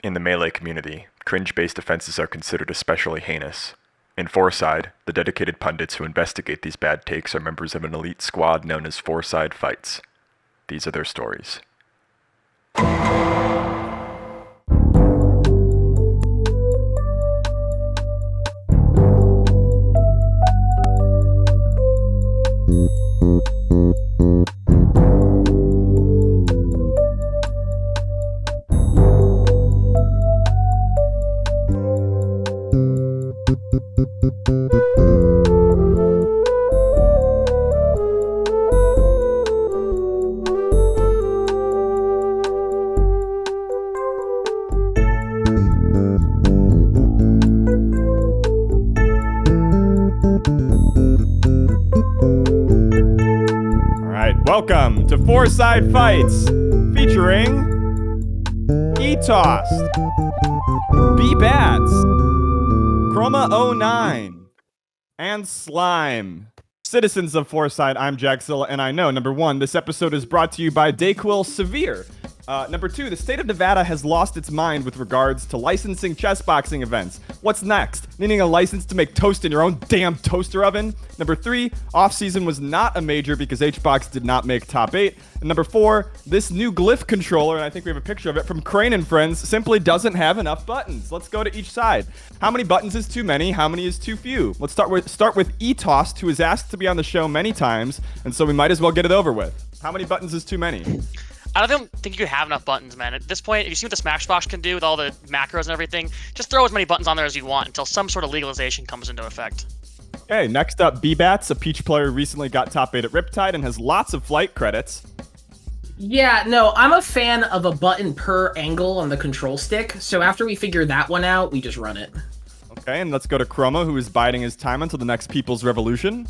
In the Melee community, cringe-based offenses are considered especially heinous. In Fourside, the dedicated pundits who investigate these bad takes are members of an elite squad known as Fourside Fights. These are their stories. Welcome to Fourside Fights, featuring Etossed, Bbatts, Chroma 09, and Slime. Citizens of Fourside, I'm Jaxilla, and I know, number one, this episode is brought to you by Dayquil Severe. Number two, the state of Nevada has lost its mind with regards to licensing chess boxing events. What's next? Needing a license to make toast in your own damn toaster oven? Number three, off-season was not a major because HBox did not make top 8. And number four, this new glyph controller, and I think we have a picture of it from Crane and Friends, simply doesn't have enough buttons. Let's go to each side. How many buttons is too many? How many is too few? Let's start with Etossed, who is asked to be on the show many times, and so we might as well get it over with. How many buttons is too many? I don't think you have enough buttons, man. At this point, if you see what the Smashbox can do with all the macros and everything, just throw as many buttons on there as you want until some sort of legalization comes into effect. Okay, next up, Bbatts, a Peach player who recently got top 8 at Riptide and has lots of flight credits. Yeah, no, I'm a fan of a button per angle on the control stick, so after we figure that one out, we just run it. Okay, and let's go to Chroma, who is biding his time until the next People's Revolution.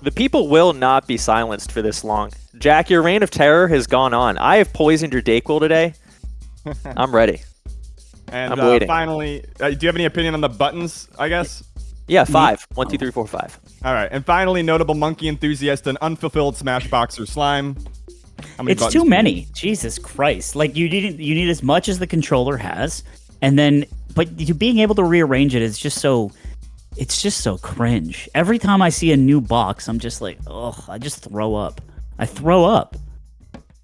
The people will not be silenced for this long. Jack, your reign of terror has gone on. I have poisoned your Dayquil today. I'm ready. And I'm waiting. Finally, do you have any opinion on the buttons, I guess? Yeah, 5. 1, 2, 3, 4, 5. All right, and finally, notable monkey enthusiast and unfulfilled Smashboxer Slime. How many It's buttons too do you many. need? Jesus Christ. Like, you need as much as the controller has, and then, but you being able to rearrange it is just so... It's just so cringe. Every time I see a new box, I'm just like, ugh, I just throw up. I throw up.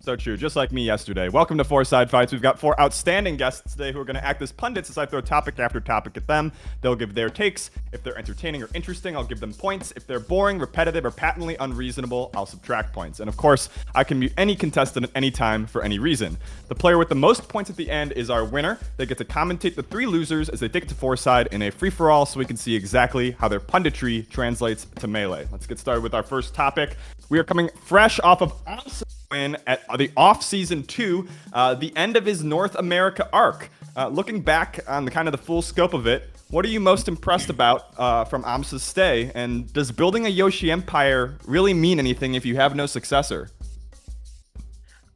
So true, just like me yesterday. Welcome to Fourside Fights. We've got 4 outstanding guests today who are going to act as pundits as I throw topic after topic at them. They'll give their takes. If they're entertaining or interesting, I'll give them points. If they're boring, repetitive, or patently unreasonable, I'll subtract points. And of course, I can mute any contestant at any time for any reason. The player with the most points at the end is our winner. They get to commentate the 3 losers as they take it to Fourside in a free-for-all so we can see exactly how their punditry translates to Melee. Let's get started with our first topic. We are coming fresh off of aMSa win at the off-season 2, the end of his North America arc. Looking back on the kind of the full scope of it, what are you most impressed about from aMSa's stay? And does building a Yoshi empire really mean anything if you have no successor?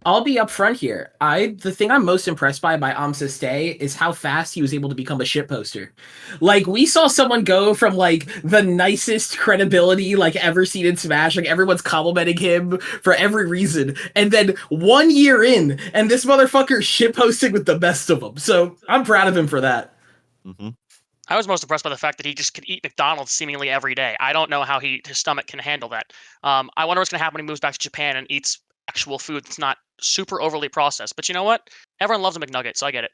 I'll be upfront here. The thing I'm most impressed by aMSa's stay is how fast he was able to become a shitposter. Like, we saw someone go from, like, the nicest credibility, like, ever seen in Smash. Like, everyone's complimenting him for every reason. And then 1 year in, and this motherfucker shitposting with the best of them. So, I'm proud of him for that. Mm-hmm. I was most impressed by the fact that he just could eat McDonald's seemingly every day. I don't know how his stomach can handle that. I wonder what's going to happen when he moves back to Japan and eats actual food that's not super overly processed. But you know what? Everyone loves a McNugget, so I get it.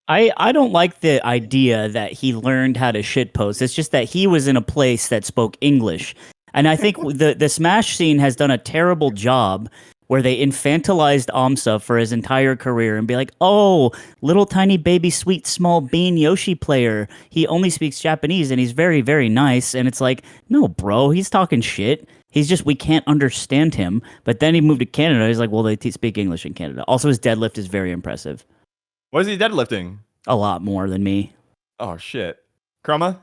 I don't like the idea that he learned how to shitpost. It's just that he was in a place that spoke English. And I think the Smash scene has done a terrible job where they infantilized aMSa for his entire career and be like, oh, little tiny baby sweet small bean Yoshi player. He only speaks Japanese and he's very, very nice. And it's like, no, bro, he's talking shit. He's just, we can't understand him. But then he moved to Canada. He's like, well, they speak English in Canada. Also, his deadlift is very impressive. What is he deadlifting? A lot more than me. Oh, shit. Chroma?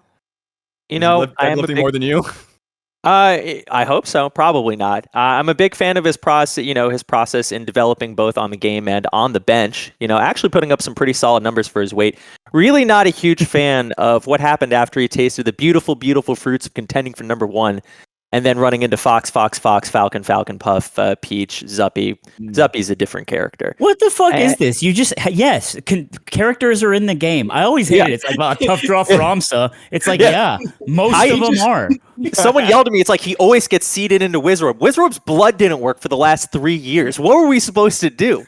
You know, I am deadlifting more than you? I hope so. Probably not. I'm a big fan of his process. His process in developing both on the game and on the bench. Actually putting up some pretty solid numbers for his weight. Really not a huge fan of what happened after he tasted the beautiful, beautiful fruits of contending for number 1 and then running into Fox, Falcon, Puff, Peach, Zuppy. Zuppy's a different character. What the fuck is this? You just yes, characters are in the game. I always hate it. It's like well, a tough draw for aMSa. It's like most of them are. Someone yelled at me. It's like he always gets seeded into Wizrobe. Wizrobe's blood didn't work for the last 3 years. What were we supposed to do?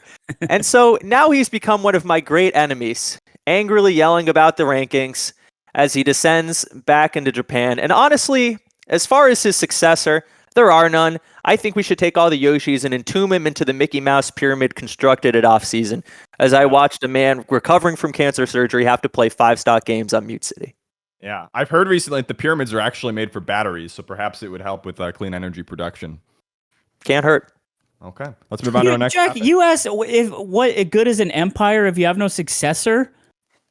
And so now he's become one of my great enemies, angrily yelling about the rankings as he descends back into Japan. And honestly, as far as his successor, there are none. I think we should take all the Yoshis and entomb him into the Mickey Mouse pyramid constructed at off-season, as I watched a man recovering from cancer surgery have to play 5-stock games on Mute City. Yeah, I've heard recently that the pyramids are actually made for batteries, so perhaps it would help with clean energy production. Can't hurt. Okay, let's move on to our next Jack, topic. you asked if what good is an empire if you have no successor?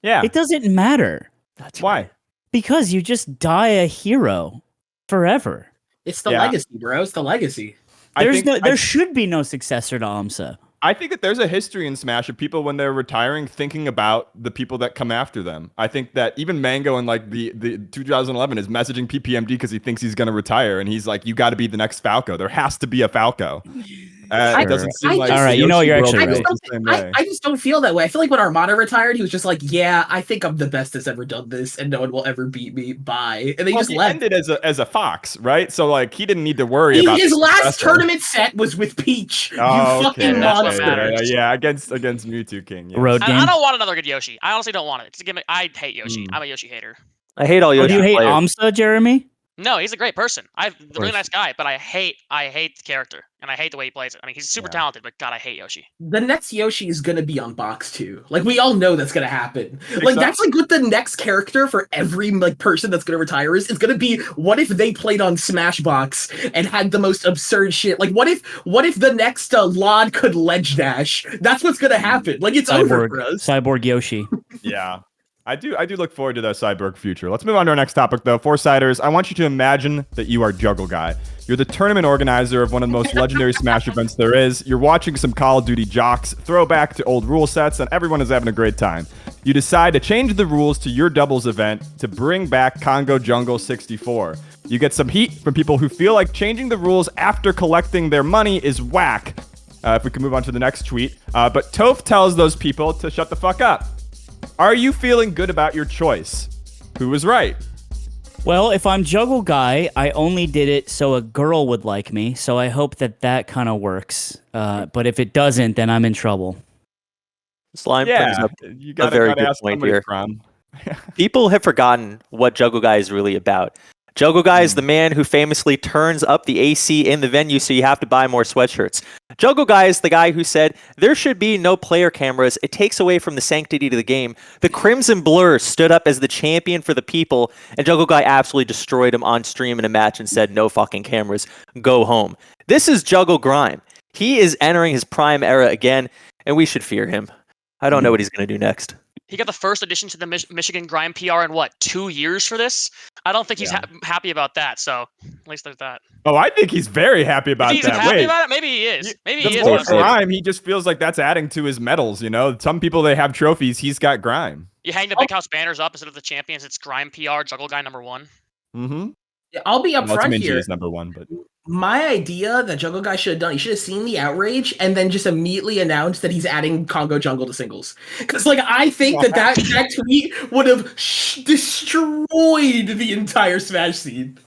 Yeah, It doesn't matter That's why? because you just die a hero forever. It's the Yeah. legacy, bro. It's the legacy. There should be no successor to aMSa. I think that there's a history in Smash of people when they're retiring thinking about the people that come after them. I think that even Mango in like the 2011 is messaging PPMD because he thinks he's going to retire, and he's like, "You got to be the next Falco. There has to be a Falco." It doesn't seem I like just- All right, you know Yoshi you're World actually feels right. the same way. I just don't feel that way. I feel like when Armada retired, he was just like, "Yeah, I think I'm the best that's ever done this, and no one will ever beat me." Bye, and they just he left. ended as a fox, right? So like he didn't need to worry about His the last successor. tournament set was with Peach. Oh, You okay, fucking that's what monster. matters. Yeah, against Mewtwo King. Yes. Road I game. don't want another good Yoshi. I honestly don't want it. It's a gimmick. I hate Yoshi. I'm a Yoshi hater. I hate all Oh, Yoshi do you hate players. aMSa, Jeremy? No, he's a great person. I'm a really course. nice guy, but I hate the character and I hate the way he plays it. I mean, he's super talented, but God, I hate Yoshi. The next Yoshi is gonna be on box too. Like we all know that's gonna happen. Like so? that's like what the next character for every like person that's gonna retire is. It's gonna be what if they played on Smashbox and had the most absurd shit. Like what if the next Lod could ledge dash? That's what's gonna happen. Like it's over for us. Cyborg Yoshi. Yeah. I do look forward to that Cyborg future. Let's move on to our next topic, though. Foursiders, I want you to imagine that you are Juggle Guy. You're the tournament organizer of one of the most legendary Smash events there is. You're watching some Call of Duty jocks throw back to old rule sets, and everyone is having a great time. You decide to change the rules to your doubles event to bring back Congo Jungle 64. You get some heat from people who feel like changing the rules after collecting their money is whack. If we can move on to the next tweet. But Toph tells those people to shut the fuck up. Are you feeling good about your choice? Who was right? Well, if I'm Juggle Guy, I only did it so a girl would like me, so I hope that kind of works. But if it doesn't, then I'm in trouble. Slime brings Yeah, up you a very gotta good ask point somebody here. from. People have forgotten what Juggle Guy is really about. Juggle Guy is the man who famously turns up the AC in the venue so you have to buy more sweatshirts. Juggle Guy is the guy who said, there should be no player cameras. It takes away from the sanctity to the game. The Crimson Blur stood up as the champion for the people, and Juggle Guy absolutely destroyed him on stream in a match and said, no fucking cameras, go home. This is Jugglegrime. He is entering his prime era again, and we should fear him. I don't know what he's going to do next. He got the first addition to the Michigan Grime PR in what, 2 years for this? I don't think he's happy about that. So at least there's that. Oh, I think he's very happy about If he's that. happy Wait, about it, maybe he is. Maybe he the is. more honestly. grime, he just feels like that's adding to his medals. You know, some people they have trophies. He's got grime. You hang the big house banners up instead of the champions. It's Grime PR, Juggle Guy #1. Mm-hmm. I'll be upfront here. is #1, but My idea that Juggle Guy should have done, he should have seen the outrage and then just immediately announced that he's adding Congo Jungle to singles. Because, like, I think that tweet would have destroyed the entire Smash scene.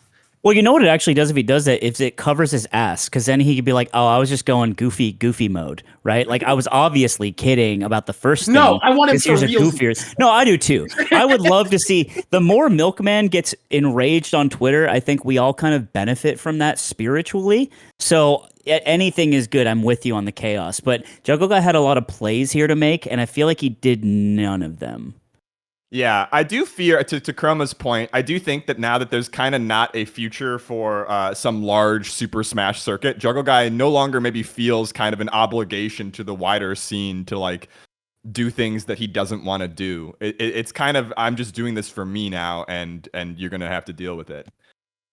Well, you know what it actually does if he does that? If it covers his ass, because then he could be like, "Oh, I was just going goofy mode, right? Like I was obviously kidding about the first thing." No, I want him 'cause to here's a real- goofier. No, I do too. I would love to see the more Milkman gets enraged on Twitter. I think we all kind of benefit from that spiritually. So anything is good. I'm with you on the chaos. But Juggle Guy had a lot of plays here to make, and I feel like he did none of them. yeah, I do fear, to Chroma's point, I do think that now that there's kind of not a future for some large Super Smash circuit, Juggle Guy no longer maybe feels kind of an obligation to the wider scene to like do things that he doesn't want to do. It's kind of, I'm just doing this for me now, and you're going to have to deal with it.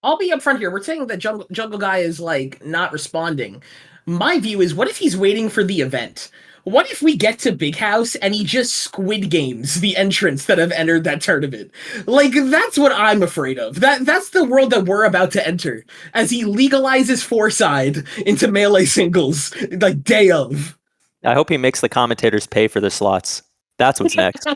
I'll be upfront here. We're saying that Juggle Guy is, like, not responding. My view is, what if he's waiting for the event? what if we get to Big House and he just Squid Games the entrants that have entered that tournament? Like, that's what I'm afraid of. That's the world that we're about to enter as he legalizes Fourside into Melee singles, like, day of. I hope he makes the commentators pay for the slots. That's what's next.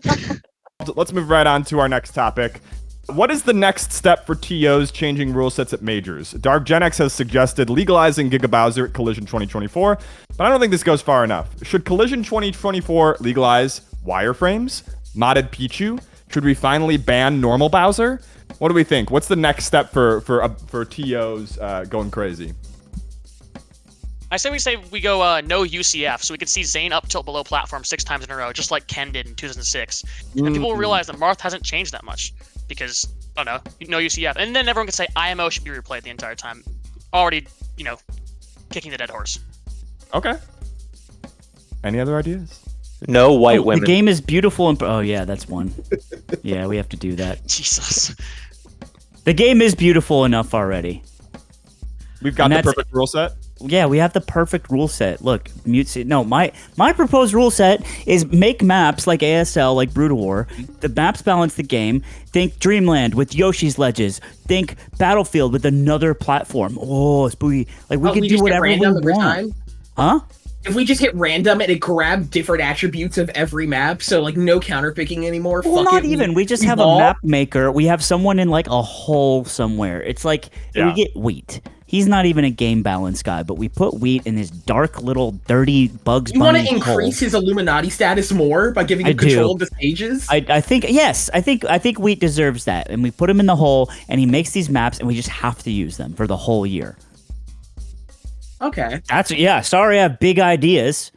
Let's move right on to our next topic. What is the next step for TOs changing rule sets at majors? Dark Gen X has suggested legalizing Giga Bowser at Collision 2024, but I don't think this goes far enough. Should Collision 2024 legalize wireframes, modded Pichu? Should we finally ban normal Bowser? What do we think? What's the next step for TOs going crazy? I say we go no UCF, so we could see Zane up tilt below platform 6 times in a row, just like Ken did in 2006. And people will realize that Marth hasn't changed that much because, I don't know, no UCF. And then everyone can say IMO should be replayed the entire time. Already, kicking the dead horse. Okay. Any other ideas? No white women. The game is beautiful and oh yeah, that's one. Yeah, we have to do that. Jesus. The game is beautiful enough already. We've got the perfect rule set. Yeah, we have the perfect rule set. Look, my proposed rule set is make maps like ASL, like Brood War. The maps balance the game. Think Dreamland with Yoshi's Ledges. Think Battlefield with another platform. Oh, spooky! Like we can do whatever we want. Huh? If we just hit random and it grab different attributes of every map, so like no counterpicking anymore. Well, not even. We just have a map maker. We have someone in like a hole somewhere. It's like we get Wheat. He's not even a game balance guy, but we put Wheat in his dark little dirty Bugs Bunny. You want to increase his Illuminati status more by giving him control of the stages? I think yes. I think Wheat deserves that, and we put him in the hole, and he makes these maps, and we just have to use them for the whole year. Okay. Sorry, I have big ideas.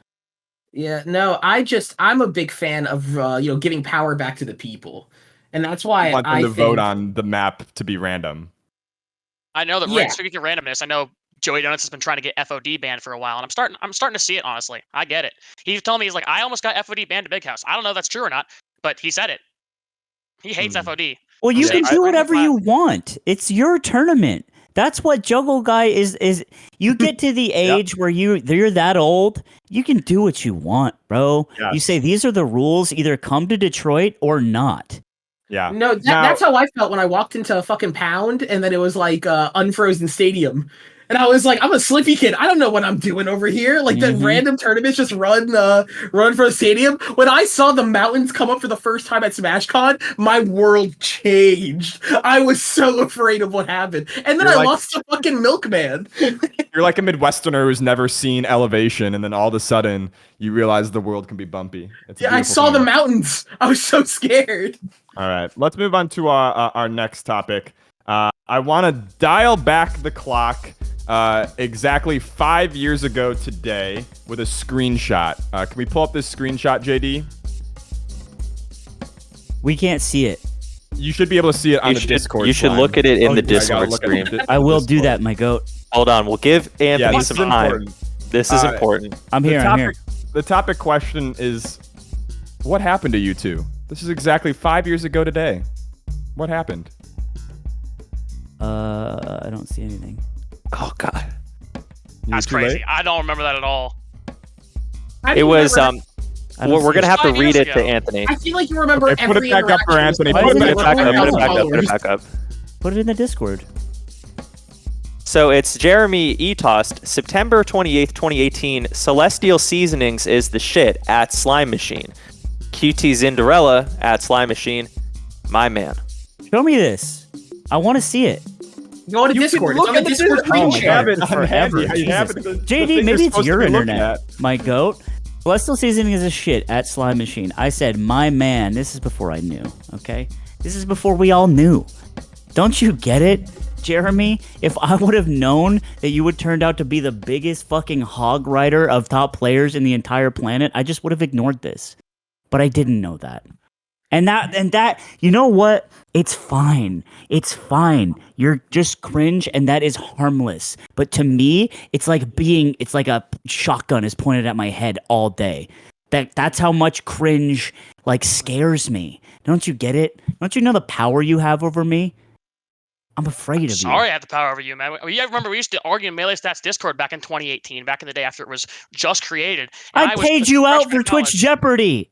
Yeah, no, I'm a big fan of giving power back to the people, and that's why I want them to vote on the map to be random. I know that speaking of randomness, I know Joey Donuts has been trying to get FOD banned for a while, and I'm starting to see it, honestly. I get it. He's telling me, he's like, I almost got FOD banned to Big House. I don't know if that's true or not, but he said it. He hates FOD. Well, you can do whatever you want. It's your tournament. That's what Juggle Guy is. You get to the age where you're that old, you can do what you want, bro. Yes. You say, these are the rules, either come to Detroit or not. Yeah. No, that's how I felt when I walked into a fucking Pound and then it was like Unfrozen Stadium. And I was like, I'm a Slippy kid. I don't know what I'm doing over here. Like the random tournaments just run for a stadium. When I saw the mountains come up for the first time at SmashCon, my world changed. I was so afraid of what happened. And then I lost the fucking Milkman. You're like a Midwesterner who's never seen elevation, and then all of a sudden you realize the world can be bumpy. I saw the mountains. I was so scared. All right, let's move on to our next topic. I want to dial back the clock exactly 5 years ago today with a screenshot. Can we pull up this screenshot, JD? We can't see it. You should be able to see it on the Discord. You should look at it in the Discord stream. I will do that, my goat. Hold on, we'll give Anthony some time. This is important. I'm here. The topic question is, what happened to you two? This is exactly 5 years ago today. What happened? I don't see anything. Oh God, that's crazy. I don't remember that at all. It was we're gonna have to read it to Anthony. I feel like you remember every put it back up for Anthony. Put it back up. Put it in the Discord. So it's Jeremy Etossed, September 28th, 2018. Celestial Seasonings is the shit at Slime Machine. QT Zinderella at Slime Machine. My man. Show me this. I want to see it. Go to Discord. It's on the Discord. JD, maybe it's your internet, my goat. Celestial Seasoning is a shit at Slime Machine. I said, my man. This is before I knew, okay? This is before we all knew. Don't you get it, Jeremy? If I would have known that you would turned out to be the biggest fucking hog rider of top players in the entire planet, I just would have ignored this. But I didn't know that. And that, you know what? It's fine. It's fine. You're just cringe, and that is harmless. But to me, it's like a shotgun is pointed at my head all day. That's how much cringe like scares me. Don't you get it? Don't you know the power you have over me? I'm afraid of Sorry, you. I have the power over you, man. I remember we used to argue in Melee Stats Discord back in 2018, back in the day after it was just created. And I was paid just you a out freshman for in Twitch college. Jeopardy.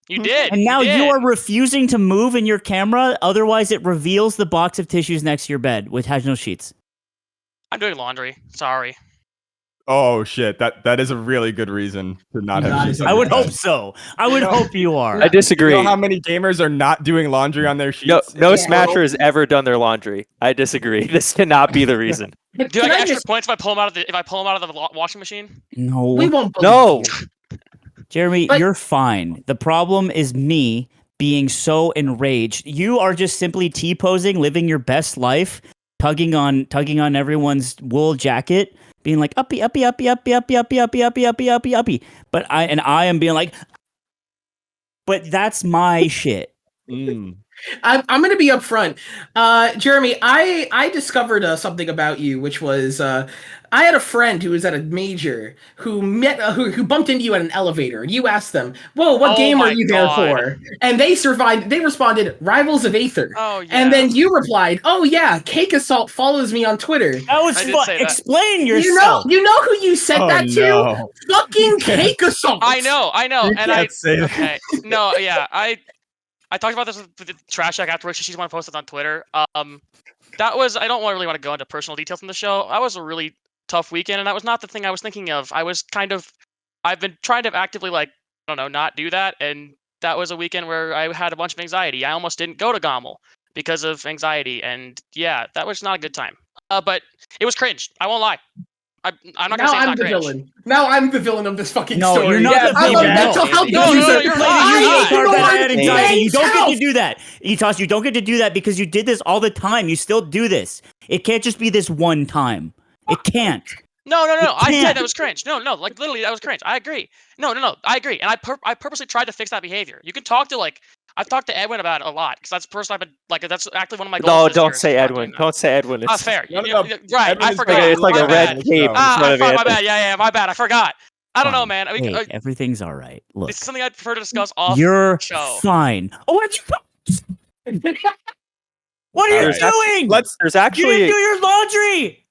You did. And now you you did. are refusing to move in your camera, otherwise it reveals the box of tissues next to your bed, which has no sheets. I'm doing laundry. Sorry. Oh shit, that is a really good reason to not have That sheets is on I your would bed. hope so. I would No. hope you are. I disagree. You know how many gamers are not doing laundry on their No, sheets? no Yeah. Smasher has ever done their laundry. I disagree. This cannot be the reason. But Do I can get I extra just? points if I pull them out of the washing machine? No. We won't. No. believe you. Jeremy, But- you're fine. The problem is me being so enraged. You are just simply T-posing, living your best life, tugging on everyone's wool jacket, being like uppy, uppy, uppy, uppy, uppy, uppy, uppy, uppy, uppy, uppy, uppy. But I am being like, but that's my shit. I'm going to be upfront. Jeremy, I discovered something about you, which was I had a friend who was at a major who who bumped into you at an elevator. You asked them, "Whoa, what Oh game are my you there God. for?" And they responded, "Rivals of Aether." Oh, yeah. And then you replied, "Oh yeah, Cake Assault follows me on Twitter." That was I did fun. say that. Explain You know, yourself. you know who you said that to? No. Fucking Cake Assault. I know. You And I can't say that. okay. No, yeah. I talked about this with the Trash Shack afterwards. She's the one who posted on Twitter. That was I don't really want to go into personal details from the show. That was a really tough weekend, and that was not the thing I was thinking of. I've been trying to actively not do that, and that was a weekend where I had a bunch of anxiety. I almost didn't go to Gommel because of anxiety, and yeah, that was not a good time. But it was cringe. I won't lie. I'm not gonna Now say it's I'm not the cringe. villain. Now I'm the villain of this fucking No, story. you're not the I'm a villain. mental health No, user. you're Played not. a You're user not. card that I had ignored anxiety. You don't get myself. to do that. Etossed, you don't get to do that because you did this all the time. You still do this. It can't just be this one time. It can't. No. I can't. said that was cringe. No, like literally that was cringe. I agree. No. I agree. And I purposely tried to fix that behavior. You can talk to I've talked to Edwin about it a lot because that's the person I've been that's actually one of my goals. No, this year don't is say to start Edwin. doing that. Don't say Edwin. Oh, It's, fair. No, Right. Edwin I is forgot. it's like My a red bad. cape in front of My Anthony. bad. Yeah. My bad. I forgot. I don't know, man. I mean, Hey, everything's all right. Look, it's something I'd prefer to discuss off you're show. fine. Oh, what are All you right. doing? There's You didn't actually do your laundry.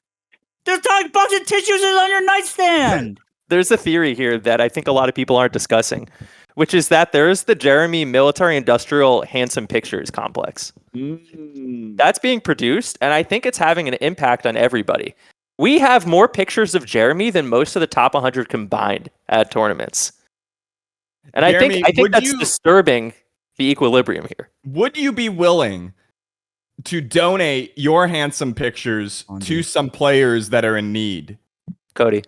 There's a bunch of tissues on your nightstand. there's a theory here that I think a lot of people aren't discussing, which is that there's the Jeremy Military Industrial Handsome Pictures complex. That's being produced, and I think it's having an impact on everybody. We have more pictures of Jeremy than most of the top 100 combined at tournaments. And Jeremy, I think would that's you- disturbing the equilibrium here. Would you be willing to donate your handsome pictures to some players that are in need? Cody.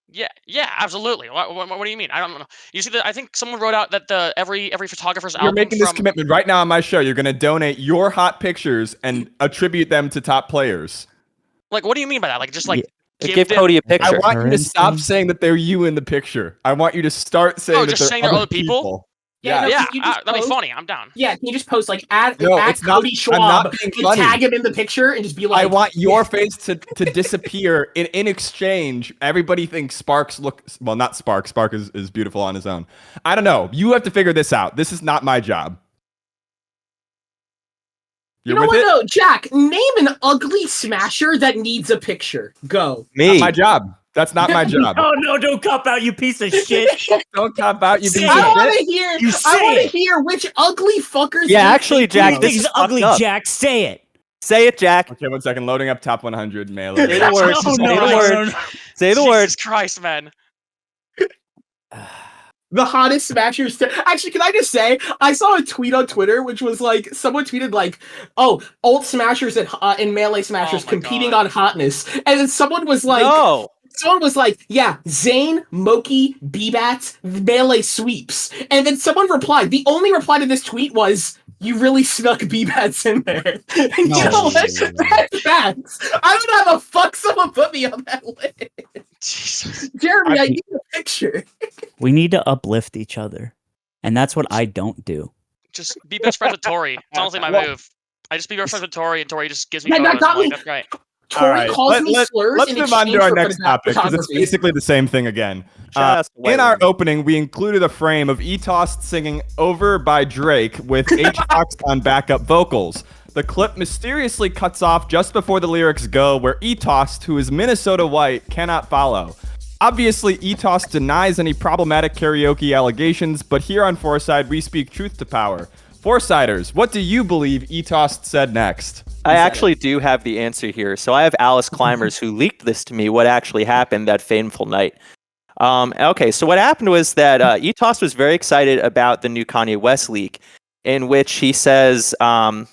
Yeah, absolutely. What do you mean? I don't know. You see, I think someone wrote out that every photographer's You're album making this from commitment right now on my show. You're going to donate your hot pictures and attribute them to top players. what do you mean by that? Like just Give them, Cody a I picture. want you to stop Currency? saying that they're you in the picture. I want you to start saying that just they're saying they're other other people? Yeah, no, Yeah, can you just that'd be post- funny. I'm down. Yeah, can you just post at No, at it's not- Cody I'm Schwab not being and funny. tag him in the picture and just be like, I want your face to disappear. In exchange, everybody thinks Sparks looks well. Not Spark. Spark is beautiful on his own. I don't know. You have to figure this out. This is not my job. You You're know with what it? though, Jack? Name an ugly smasher that needs a picture. Go. Not Me. my job. That's not my job. Oh no! Don't cop out, you piece of shit. Don't cop out, you piece Say of it. I want shit. to hear. You I say want to it. hear which ugly fuckers. Yeah, you actually, think Jack, you this Everything's is ugly, fucked up. Jack. Say it. Say it, Jack. Okay, 1 second. Loading up top 100 mail. Say the word. No, Say no, the no, word. no, no. Say the word. Jesus Christ, man. the hottest smashers. Actually, can I just say I saw a tweet on Twitter which was like someone tweeted like, "Oh, old smashers and melee smashers Oh my competing God. on hotness," and then someone was like, No. Someone was like, yeah, Zane, Moki, Bbatts, melee sweeps. And then someone replied, the only reply to this tweet was, you really snuck Bbatts in there. And you know what? That's facts. I don't know how the fuck someone put me on that list. Jesus. Jeremy, I need a picture. We need to uplift each other, and that's what I don't do. Just be best friends with Tori. It's honestly my move. I just be best friends with Tori, and Tori just gives me Yeah, that photos. got I'm like, me. that's great. Tori All right, calls me slurs let's in move on to exchange our for next topic because it's photography. basically the same thing again. Shout out to White In our Women. opening, we included a frame of Etossed singing "Over" by Drake with H-Fox on backup vocals. the clip mysteriously cuts off just before the lyrics go, where Etossed, who is Minnesota white, cannot follow. Obviously, Etossed denies any problematic karaoke allegations, but here on Fourside, we speak truth to power. Foursiders, what do you believe Etossed said next? I actually do have the answer here. So I have Alice Climbers who leaked this to me, what actually happened that fateful night. Okay, so what happened was that Etossed was very excited about the new Kanye West leak, in which he says, "Hey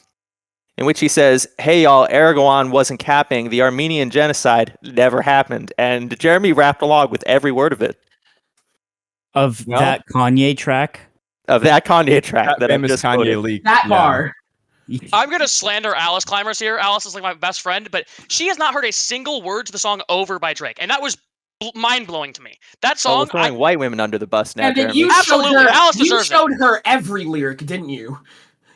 y'all, Erdogan wasn't capping. The Armenian genocide never happened." And Jeremy rapped along with every word of it. Of that Kanye track? Of that Kanye track that I famous just Kanye quoted. leak. That bar. I'm gonna slander Alice Climbers here. Alice is like my best friend, but she has not heard a single word to the song "Over" by Drake, and that was mind blowing to me. That Oh, we're song, throwing white women under the bus now, And then Jeremy. you showed Absolutely, her. Alice You deserves it. showed her every lyric, didn't you?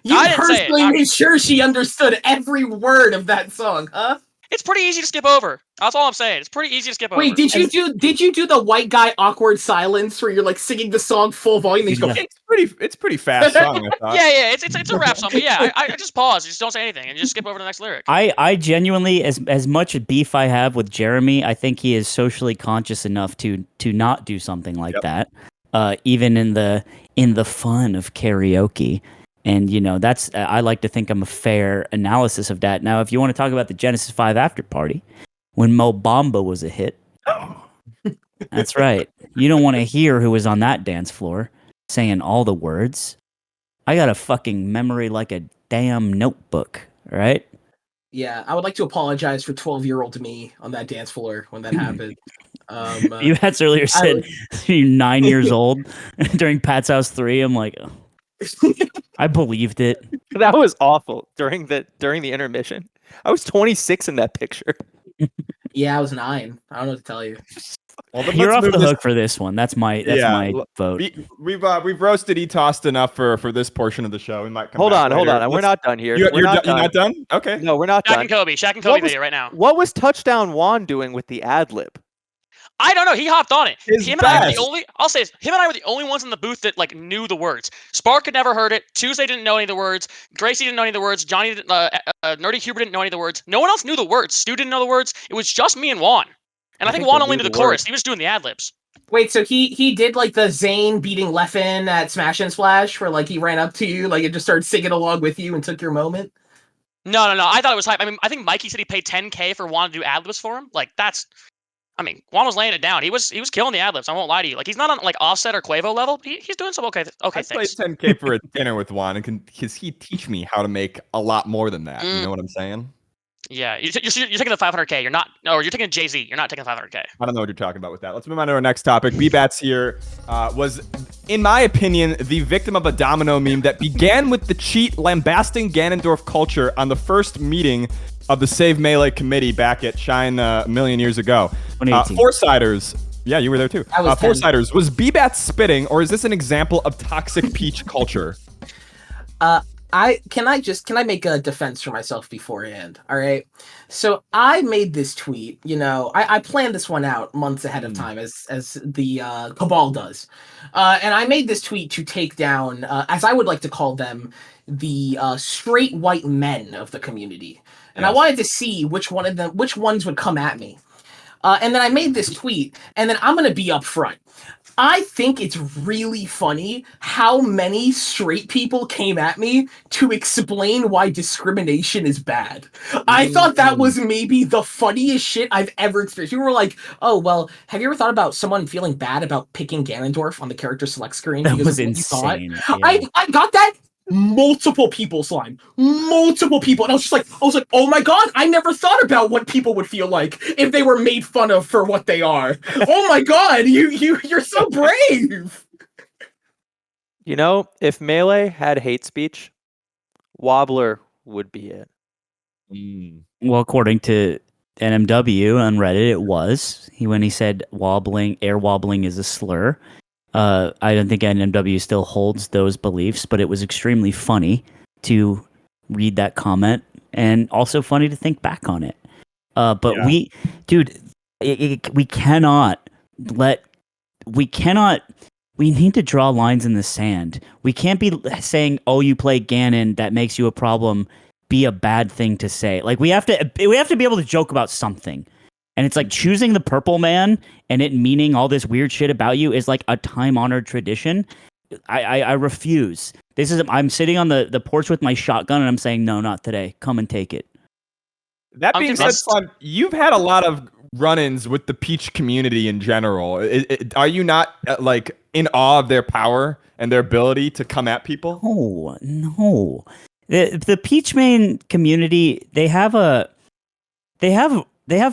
You I didn't say it. personally made sure she understood every word of that song, huh? it's pretty easy to skip over. That's all I'm saying. It's pretty easy to skip over. Wait, did you do the white guy awkward silence where you're like singing the song full volume and you go, It's pretty fast song, I thought. Yeah, it's a rap song, but yeah, I just pause, just don't say anything, and just skip over to the next lyric. I genuinely, as much beef I have with Jeremy, I think he is socially conscious enough to not do something like that, even in the fun of karaoke. And that's I like to think I'm a fair analysis of that. Now, if you want to talk about the Genesis 5 after party, when Mo Bamba was a hit, that's right. You don't want to hear who was on that dance floor saying all the words. I got a fucking memory like a damn notebook, right? Yeah, I would like to apologize for 12-year-old me on that dance floor when that happened. You had earlier said you're 9 years old during Pat's House 3. I'm like, oh. I believed it. That was awful during the intermission. I was 26 in that picture. Yeah, I was 9. I don't know what to tell you. Well, You're off the hook for this one. That's my vote. We've roasted Etossed enough for this portion of the show. We might come Hold back on. later. We're not done here. You're not done? Okay. No, we're not Shaq done. and Kobe video right now. What was Touchdown Juan doing with the ad lib? I don't know. He hopped on it. His Him and I were best. the only. I'll say this. Him and I were the only ones in the booth that like knew the words. Spark had never heard it. Tuesday didn't know any of the words. Gracie didn't know any of the words. Johnny didn't. Nerdy Huber didn't know any of the words. No one else knew the words. Stu didn't know the words. It was just me and Juan. And I think Juan only knew the chorus. He was doing the ad libs. Wait, so he did like the Zayn beating Leffen at Smash and Splash, where like he ran up to you, like it just started singing along with you and took your moment? No. I thought it was hype. I mean, I think Mikey said he paid $10K for Juan to do ad libs for him. Like that's. I mean, Juan was laying it down. He was killing the ad libs. I won't lie to you. Like he's not on like Offset or Quavo level. He's doing some okay I things. played $10K for a dinner with Juan, and because he teach me how to make a lot more than that. You know what I'm saying? Yeah, you're taking the 500K. You're not. No, you're taking Jay-Z. You're not taking the 500K. I don't know what you're talking about with that. Let's move on to our next topic. Bbatts here was, in my opinion, the victim of a domino meme that began with the cheat lambasting Ganondorf culture on the first meeting of the Save Melee committee back at Shine a million years ago. 2018. Foursiders. Yeah, you were there too. I was 10. Foursiders, was Bbatts spitting, or is this an example of toxic peach culture? Can I make a defense for myself beforehand? All right. So I made this tweet, I planned this one out months ahead of time as the cabal does. And I made this tweet to take down, as I would like to call them, the straight white men of the community. And I wanted to see which ones would come at me. And then I made this tweet, and then I'm going to be upfront. I think it's really funny how many straight people came at me to explain why discrimination is bad. I thought that was maybe the funniest shit I've ever experienced. People were like, oh, well, have you ever thought about someone feeling bad about picking Ganondorf on the character select screen? That because was of what you thought? insane. I got that. Multiple people, Slime. Multiple people. And I was like, oh my god, I never thought about what people would feel like if they were made fun of for what they are. Oh my god, you're so brave. If Melee had hate speech, Wobbler would be it. Well, according to NMW on Reddit, it was. When he said air wobbling is a slur. I don't think NMW still holds those beliefs, but it was extremely funny to read that comment and also funny to think back on it. We need to draw lines in the sand. We can't be saying, oh, you play Ganon, that makes you a problem, be a bad thing to say. Like we have to be able to joke about something. And it's like choosing the purple man and it meaning all this weird shit about you is like a time-honored tradition. I refuse. I'm sitting on the porch with my shotgun and I'm saying, no, not today. Come and take it. That I'm being said, convinced- Fun, you've had a lot of run-ins with the Peach community in general. Are you not like in awe of their power and their ability to come at people? No. The Peach Main community, they have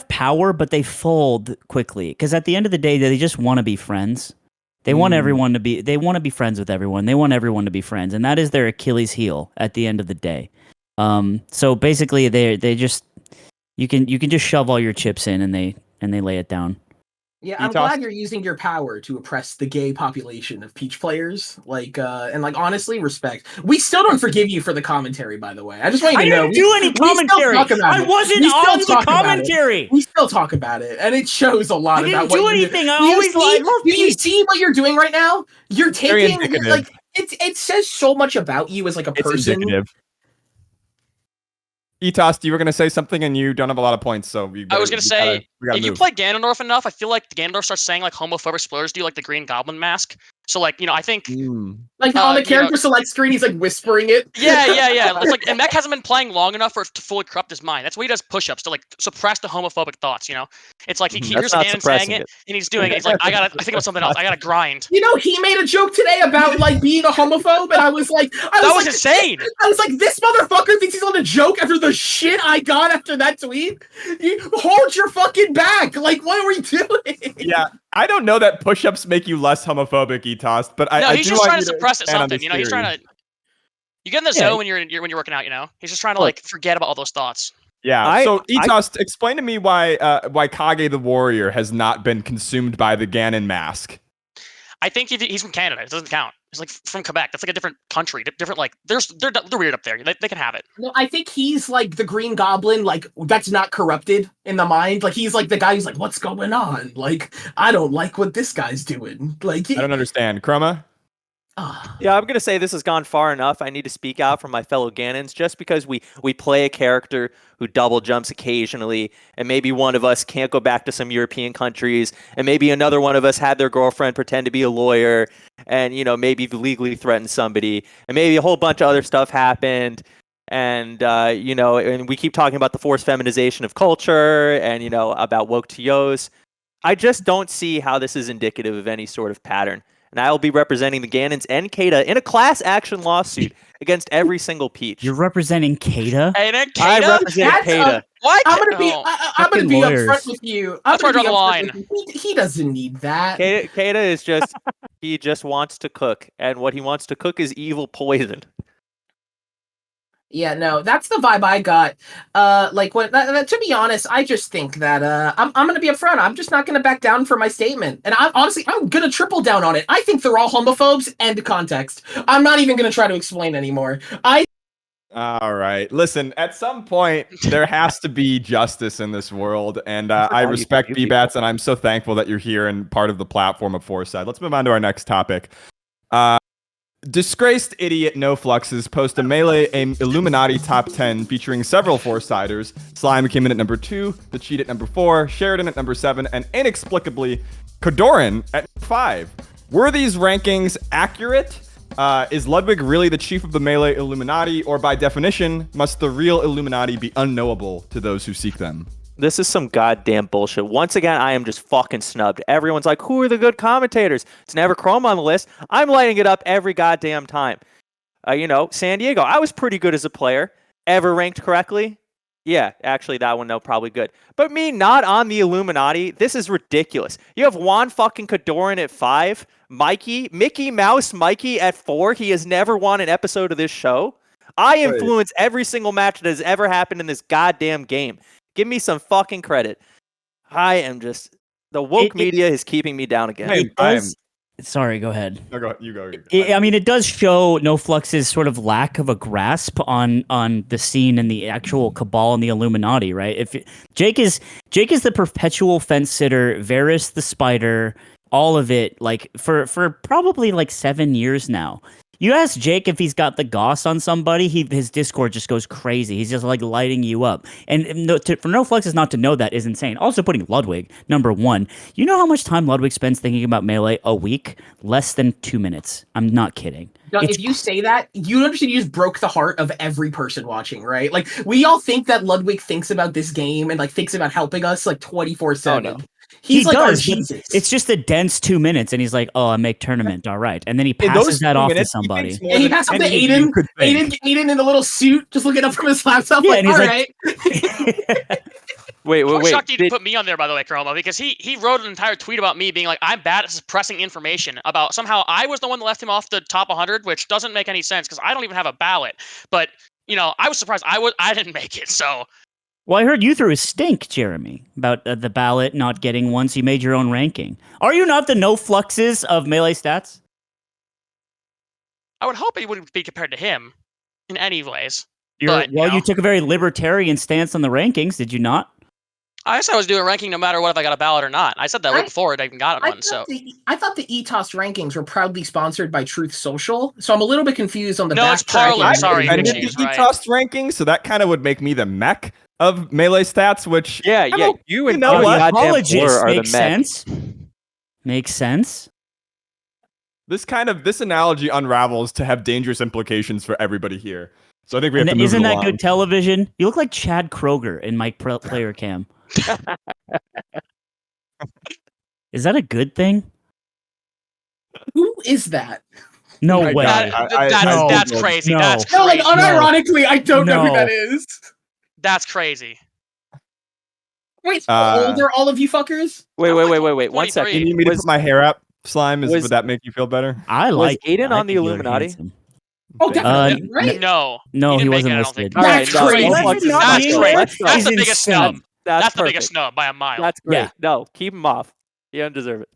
power, but they fold quickly because at the end of the day, they just want to be friends. They want everyone to be. They want to be friends with everyone. They want everyone to be friends, and that is their Achilles heel at the end of the day. So basically, they just you can just shove all your chips in, and they lay it down. Yeah, I'm glad you're using your power to oppress the gay population of Peach players. And honestly, respect. We still don't forgive you for the commentary, by the way. I just want you to know. I didn't do any commentary. I wasn't on the commentary. We still talk about it, and it shows a lot I about didn't do anything. I always love Do you Peach. see what you're doing right now? You're Very taking indicative. it says so much about you as like a It's person. indicative. Etossed, you were going to say something and you don't have a lot of points, so I was gonna say, if you move. play Ganondorf enough, I feel like Ganondorf starts saying like homophobic slurs to you, like the Green Goblin mask. So like, I think Like on the character select screen, he's like whispering it. Yeah. It's like, and Mech hasn't been playing long enough for it to fully corrupt his mind. That's why he does push-ups to like suppress the homophobic thoughts. It's like he hears not Ganon saying it, it. and he's doing it. He's like, I think about something else. I gotta grind. He made a joke today about like being a homophobe, and I was like, That was insane. I was like, this motherfucker thinks he's on a joke after the shit I got after that tweet. You hold your fucking back. Like, what are we doing? Yeah, I don't know that push-ups make you less homophobic, Etossed, but I He's do just want trying you to suppress it expand on something. this He's theory. trying to. You get in the zone when you're working out. He's just trying to like forget about all those thoughts. Yeah. So Etossed, explain to me why Kage the Warrior has not been consumed by the Ganon mask. I think he's from Canada. It doesn't count. He's like from Quebec. That's like a different country. Different like they're weird up there. They can have it. No, I think he's like the Green Goblin, like that's not corrupted in the mind. Like he's like the guy who's like, what's going on? Like I don't like what this guy's doing. Like I don't understand. Chroma? Yeah, I'm gonna say this has gone far enough. I need to speak out for my fellow Ganons. Just because we play a character who double jumps occasionally, and maybe one of us can't go back to some European countries, and maybe another one of us had their girlfriend pretend to be a lawyer, and maybe legally threaten somebody, and maybe a whole bunch of other stuff happened, and and we keep talking about the forced feminization of culture, and about woke TOs. I just don't see how this is indicative of any sort of pattern. And I will be representing the Ganons and Kata in a class action lawsuit against every single Peach. You're representing Kata? Hey, then I Kata? represent Kata. What? I'm gonna be Fucking lawyers. upfront with you. That's where I draw the line. He doesn't need that. Kata is he just wants to cook, and what he wants to cook is evil poison. Yeah, no, that's the vibe I got. To be honest, I just think that I'm gonna be upfront. I'm just not gonna back down for my statement, and I'm gonna triple down on it. I think they're all homophobes. End context. I'm not even gonna try to explain anymore. All right. Listen, at some point, there has to be justice in this world, and I respect Bbatts, and I'm so thankful that you're here and part of the platform of Fourside. Let's move on to our next topic. Disgraced idiot No Fluxes post a Melee Illuminati top 10 featuring several Foursiders. Slime came in at number 2, The Cheat at number 4, Sheridan at number 7, and inexplicably, Kodorin at 5. Were these rankings accurate? Is Ludwig really the chief of the Melee Illuminati, or by definition, must the real Illuminati be unknowable to those who seek them? This is some goddamn bullshit. Once again, I am just fucking snubbed. Everyone's like, who are the good commentators? It's never Chroma on the list. I'm lighting it up every goddamn time. San Diego, I was pretty good as a player. Ever ranked correctly? Yeah, actually, that one, no, probably good. But me not on the Illuminati, this is ridiculous. You have Juan fucking Kodorin at 5, Mickey Mouse Mikey at 4. He has never won an episode of this show. I influence every single match that has ever happened in this goddamn game. Give me some fucking credit. I am just... The woke media is keeping me down again. Sorry, go ahead. No, go. You go. It does show No Flux's sort of lack of a grasp on the scene and the actual cabal and the Illuminati, right? If Jake is the perpetual fence sitter, Varys the spider, all of it, like for probably like 7 years now. You ask Jake if he's got the goss on somebody, his Discord just goes crazy. He's just like lighting you up. And for no flexes not to know that is insane. Also putting Ludwig, number 1. You know how much time Ludwig spends thinking about Melee a week? Less than 2 minutes. I'm not kidding. Now, if you say that, you understand you just broke the heart of every person watching, right? Like, we all think that Ludwig thinks about this game and like thinks about helping us like 24/7. Oh, no. He's like our does, but Jesus. it's just a dense 2 minutes, and he's like, "Oh, I make tournament, all right," and then he passes that off to somebody. And he passes up to Aiden. Aiden in a little suit, just looking up from his laptop. Yeah, like, and he's all like- right. I'm Wait. shocked you didn't put me on there, by the way, Chroma, because he wrote an entire tweet about me being like, I'm bad at suppressing information about somehow I was the one that left him off the top 100, which doesn't make any sense because I don't even have a ballot. But, I was surprised I didn't make it, so... Well, I heard you threw a stink, Jeremy, about the ballot not getting one, so you made your own ranking. Are you not the no fluxes of Melee stats? I would hope it wouldn't be compared to him in any ways. You took a very libertarian stance on the rankings, did you not? I guess I was doing ranking no matter what if I got a ballot or not. I said that way before I even got one, so... I thought the Etossed rankings were proudly sponsored by Truth Social, so I'm a little bit confused on the No, it's backtracking. Parler, sorry. I did Cheese, the right. Etossed rankings, so that kind of would make me the mech of Melee stats, which... Yeah, don't- you and know Johnny what? goddamn Apologists Blur are the makes mech. sense. Makes sense. This analogy unravels to have dangerous implications for everybody here. So I think we have And to move isn't it that along. good television? You look like Chad Kroger in my player cam. Is that a good thing? Who is that? No my way. God. That's Googled. crazy. No. That's No, like crazy. unironically, I don't know who No. that is. That's crazy. Wait, how old are all of you fuckers? Wait. I'm like 1 23. second. You need me to Was- put my hair up, Slime? was- Would that make you feel better? I Was like Aiden I on the think you look Illuminati? handsome. Oh, definitely. right? No. No, he didn't make wasn't it, I don't listed. think. All right, That's no, crazy. no fluxes. Not That's being crazy. there Let's go. That's the is biggest insane. snub. That's the perfect. biggest snub by a mile. That's great. Yeah. No, keep him off. You don't deserve it.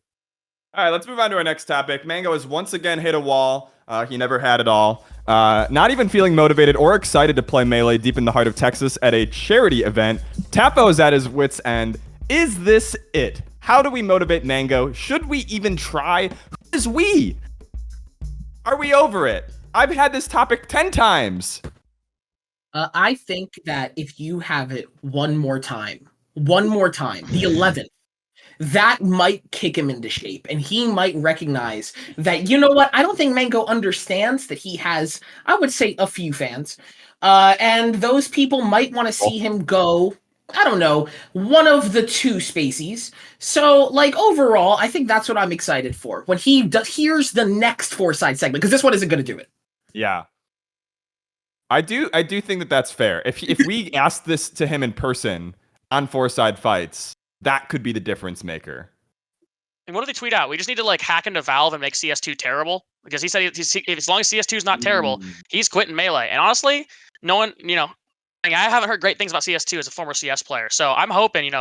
All right, let's move on to our next topic. Mango has once again hit a wall. He never had it all. Not even feeling motivated or excited to play Melee deep in the heart of Texas at a charity event. Tapo is at his wit's end. Is this it? How do we motivate Mango? Should we even try? Who is we? Are we over it? I've had this topic 10 times. I think that if you have it one more time, the 11th, that might kick him into shape, and he might recognize that, you know what, I don't think Mango understands that he has, I would say, a few fans, and those people might want to see him go, I don't know, one of the two species. So, like, overall, I think that's what I'm excited for. When he hears the next Fourside segment, because this one isn't going to do it. Yeah. I do think that that's fair. If we asked this to him in person on Fourside Fights, that could be the difference maker. And what did they tweet out? We just need to like hack into Valve and make CS2 terrible because he said as long as CS2 is not terrible, he's quitting Melee. And honestly, no one, I haven't heard great things about CS2 as a former CS player. So I'm hoping,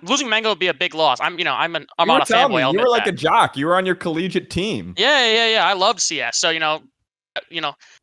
losing Mango would be a big loss. I'm not a fanboy. I'll You admit were like that. a jock. You were on your collegiate team. Yeah. I loved CS. So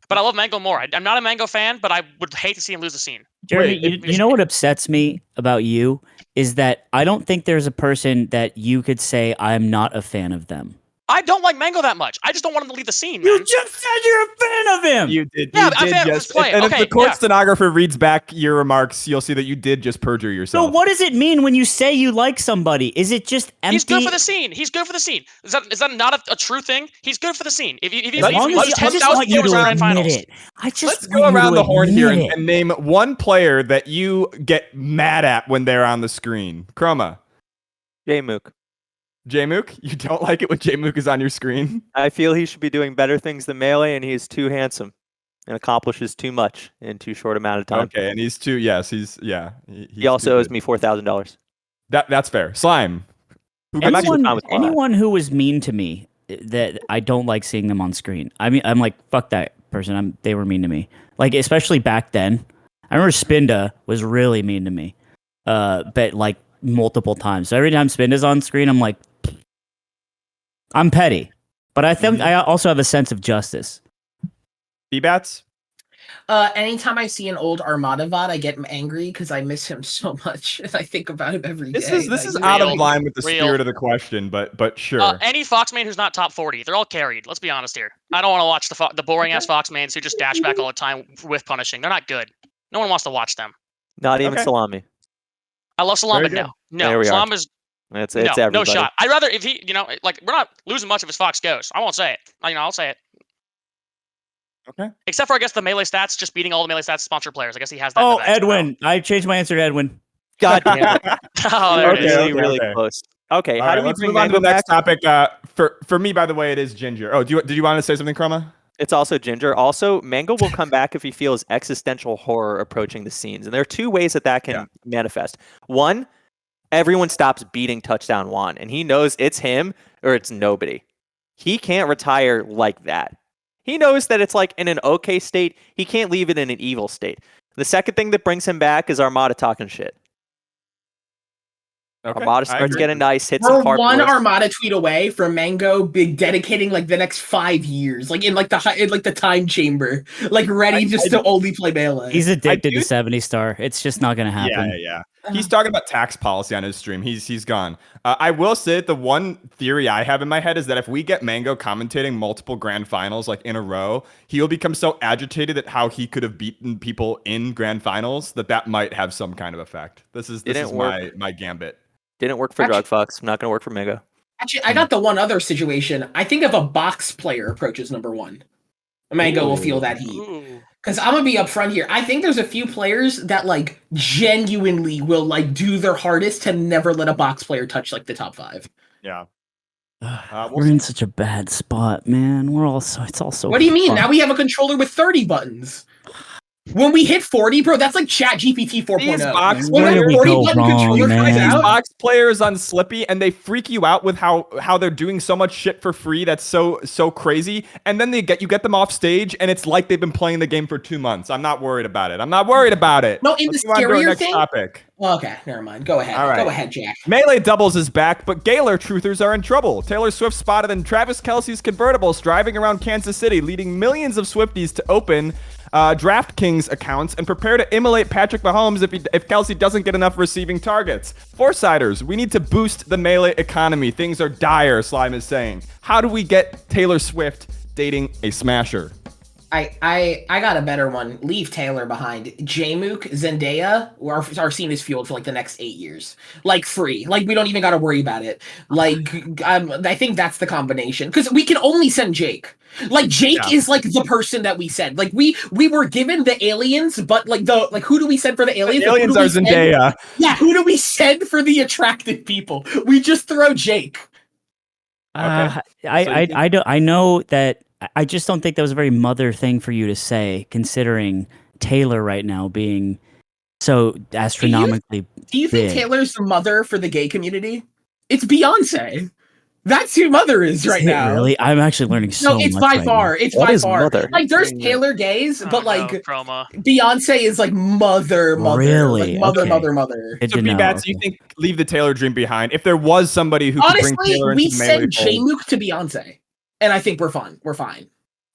but I love Mango more. I'm not a Mango fan, but I would hate to see him lose the scene. Jeremy, Wait, you know what upsets me about you is that I don't think there's a person that you could say I'm not a fan of them. I don't like Mango that much. I just don't want him to leave the scene, man. You just said you're a fan of him. You did. Yeah, you I'm did fan of just. his play. And if Okay, the court yeah. stenographer reads back your remarks, you'll see that you did just perjure So yourself. what does it mean when you say you like somebody? Is it just empty? He's good for the scene. Is that not a true thing? He's good for the scene. If As long as I just want you to admit it. I just Let's want go you around to the horn here admit it. and name one player that you get mad at when they're on the screen. Chroma. J-Mook. J-Mook? You don't like it when J-Mook is on your screen? I feel he should be doing better things than Melee, and he is too handsome and accomplishes too much in too short amount of time. Okay, and he's too. Yes, he's. Yeah. He's He also too owes good. me $4,000. That's fair. Slime. I'm actually fine with all that. Anyone who was mean to me, that I don't like seeing them on screen. I mean, I'm like, fuck that person. They were mean to me. Like, especially back then. I remember Spinda was really mean to me, but like multiple times. So every time Spinda's on screen, I'm like, I'm petty, but I think I also have a sense of justice. Bbatts? Anytime I see an old Armada VOD, I get angry because I miss him so much, and I think about him every day. This is Like, out of Real, line with the real. spirit of the question, but sure. Any Foxman who's not top 40, they're all carried. Let's be honest here. I don't want to watch the boring ass Foxmans who just dash back all the time with punishing. They're not good. No one wants to watch them. Not even Okay. Salami. I love Salama. Very No, There we are. Salama's It's no, everybody. no shot. I'd rather if he, like we're not losing much if his Fox goes. I won't say it. I'll say it. Okay. Except for I guess the melee stats, just beating all the melee stats sponsor players. I guess he has that. in Oh, the bag, so Edwin. I changed my answer to Edwin. God damn it. Oh, there it Okay, is. Really, really okay. close. Okay, All how right, do we let's bring move on to Mango the next back? topic. For me, by the way, it is Ginger. Oh, did you want to say something, Chroma? It's also Ginger. Also, Mango will come back if he feels existential horror approaching the scenes. And there are two ways that can manifest. One, everyone stops beating Touchdown Juan, and he knows it's him or it's nobody. He can't retire like that. He knows that it's like in an okay state. He can't leave it in an evil state. The second thing that brings him back is Armada talking shit. Okay, Armada I starts agree. getting nice, hits we're some hard one bullets. Armada tweet away from Mango big dedicating like the next 5 years, like in like the time chamber, like ready just to only play melee. He's addicted do- to 70 star. It's just not going to happen. Yeah. He's talking about tax policy on his stream. He's gone. I will say the one theory I have in my head is that if we get Mango commentating multiple grand finals like in a row, he will become so agitated at how he could have beaten people in grand finals that might have some kind of effect. This is my gambit. Didn't work for Actually- Drug Fox. Not going to work for Mango. Actually, I got the one other situation. I think if a box player approaches number 1, Mango will feel that heat. Ooh. Because I'm gonna be upfront here. I think there's a few players that like genuinely will like do their hardest to never let a box player touch like the top 5. Yeah. We're in such a bad spot, man. It's all so. What do you mean? fun. Now we have a controller with 30 buttons. When we hit 40, bro, that's like Chat GPT 4.0. These box When Where that did we 40 go button wrong, controller man? comes These out, box players on Slippy, and they freak you out with how they're doing so much shit for free. That's so crazy. And then you get them off stage, and it's like they've been playing the game for 2 months. I'm not worried about it. No, in Let's the move on to our scarier next thing. topic. Okay, never mind. Go ahead. All right. Go ahead, Jack. Melee Doubles is back, but Gaylor truthers are in trouble. Taylor Swift spotted in Travis Kelce's convertibles driving around Kansas City, leading millions of Swifties to open DraftKings accounts and prepare to immolate Patrick Mahomes if Kelce doesn't get enough receiving targets. Foursiders, we need to boost the Melee economy. Things are dire, Slime is saying. How do we get Taylor Swift dating a smasher? I got a better one. Leave Taylor behind. Jmook, Zendaya, our scene is fueled for like the next 8 years. Like free. Like we don't even got to worry about it. Like I think that's the combination because we can only send Jake. Like Jake is like the person that we send. Like we were given the aliens, but like who do we send for the aliens? The Like, who aliens do are we send- Zendaya. Yeah, who do we send for the attractive people? We just throw Jake. Okay. I know that. I just don't think that was a very mother thing for you to say, considering Taylor right now being so astronomically. Do you think big. Taylor's the mother for the gay community? It's Beyonce. That's who mother is right Is it now. Really, I'm actually learning so No, it's much by right far. now. It's What by is far. mother? Like there's Taylor gays, but like Chroma. Beyonce is like mother. Really? Like, Okay. mother. Good So to know. Bbatts, you think leave the Taylor dream behind? If there was somebody who could bring Honestly, Taylor we into the Melee send fold. Jmook to Beyonce, and I think we're fine. We're fine.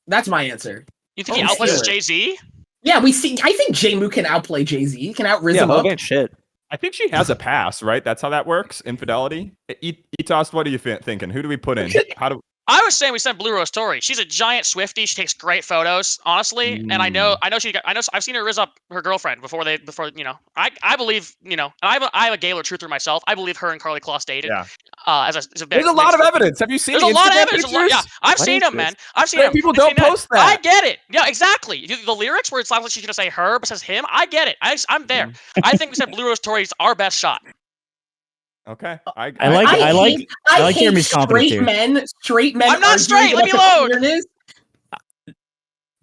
That's my answer. You think he Oh, outplays Taylor. Jay Z? Yeah, we see. I think Jmook can outplay Jay Z. He can outrizz him up. Hogan shit. I think she has a pass, right? That's how that works. Infidelity. Etossed, what are you thinking? Who do we put in? How do? I was saying we sent Blue Rose Tori. She's a giant Swiftie. She takes great photos, honestly. And I know I've seen her rizz up her girlfriend before I believe, and I'm a Gaylor truther myself. I believe her and Carly Kloss dated. Yeah. As a There's a lot of evidence. Have you seen? There's a the lot of Instagram evidence. pictures? Yeah, I've What seen is them, this? man. I've seen Right, them. people I've don't seen that. post that. I get it. Yeah, exactly. The lyrics where it sounds like she's gonna say her, but says him. I get it. I'm there. I think we said Blue Rose Tori is our best shot. Okay. I like hate Jeremy's confidence straight here. men. Straight men. I'm not arguing straight, let about me the alone. queerness.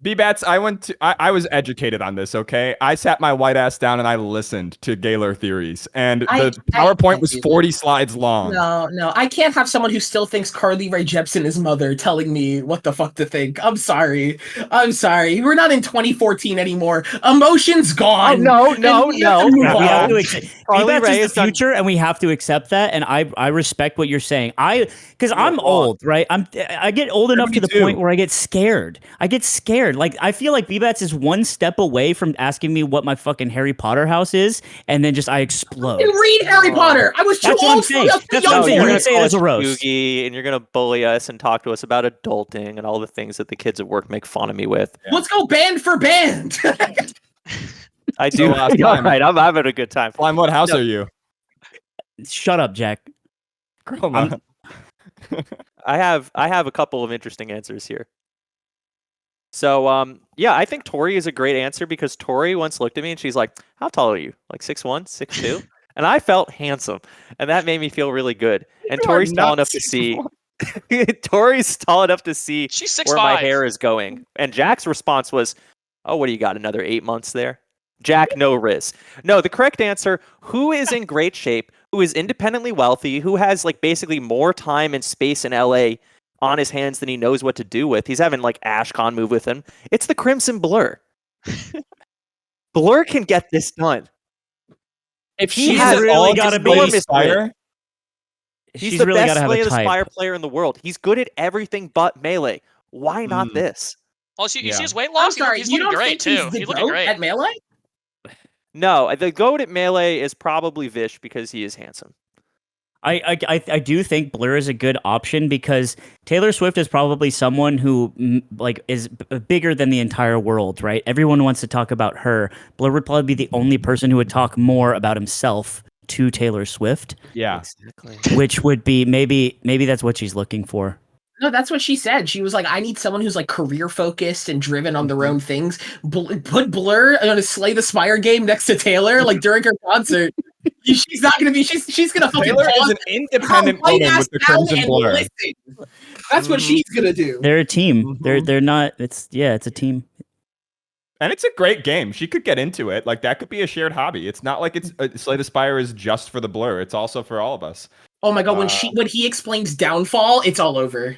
Bbatts, I was educated on this, okay? I sat my white ass down and I listened to Gaylor theories, and the PowerPoint was 40 slides long. No, I can't have someone who still thinks Carly Rae Jepsen is mother telling me what the fuck to think. I'm sorry. We're not in 2014 anymore. Emotion's gone. no. We have to accept. Carly Bbatts Rae is is the done- future, and we have to accept that. And I respect what you're saying. Because I'm old, right? I get old enough Me to the too. point where I get scared. matter. Like, I feel like Bbatts is one step away from asking me what my fucking Harry Potter house is, and then just I explode. You read Harry Potter. I was too That's what I'm old. saying. That's what No, I'm saying. you're We're gonna gonna say call it as us a roast. Googie, and you're gonna bully us and talk to us about adulting and all the things that the kids at work make fun of me with. Let's go band for band. I So, do. last All time. right, I'm having a good time. Slime, what house No. are you? Shut up, Jack. Chroma. I have a couple of interesting answers here. So yeah, I think Tori is a great answer because Tori once looked at me and she's like, "How tall are you? Like 6'1", 6'2"?" And I felt handsome, and that made me feel really good. And You are Tori's tall not enough to see. Tori's tall enough to see She's where my 6'5". hair is going. And Jack's response was, "Oh, what do you got? Another 8 months there?" Jack, no riz. No, the correct answer, who is in great shape, who is independently wealthy, who has like basically more time and space in LA on his hands than he knows what to do with. He's having like Ashcon move with him. It's the Crimson Blur. Blur can get this done. if He She's has really all gotta this be enormous Spire? wit. He's She's the really best gotta have Slay a the type. Spire player in the world. He's good at everything but melee. Why not Mm. this? Well, you see Yeah. his weight I'm loss? sorry, He's you looking don't great think too. he's the He's looking goat great. at Melee? No, the goat at melee is probably Vish because he is handsome. I do think Blur is a good option because Taylor Swift is probably someone who like is bigger than the entire world, right? Everyone wants to talk about her. Blur would probably be the only person who would talk more about himself to Taylor Swift, Yeah. Exactly. which would be maybe that's what she's looking for. No, that's what she said. She was like, I need someone who's like career focused and driven on their own things. Put Blur on a Slay the Spire game next to Taylor, like during her concert. She's not gonna be. She's gonna fucking Taylor is pause an independent her white woman ass with the down Crimson and Blur. listen. That's what she's gonna do. They're a team. Mhm. They're not. It's a team. And it's a great game. She could get into it. Like that could be a shared hobby. It's not like it's Slay the Spire is just for the Blur. It's also for all of us. Oh my god, when he explains Downfall, it's all over.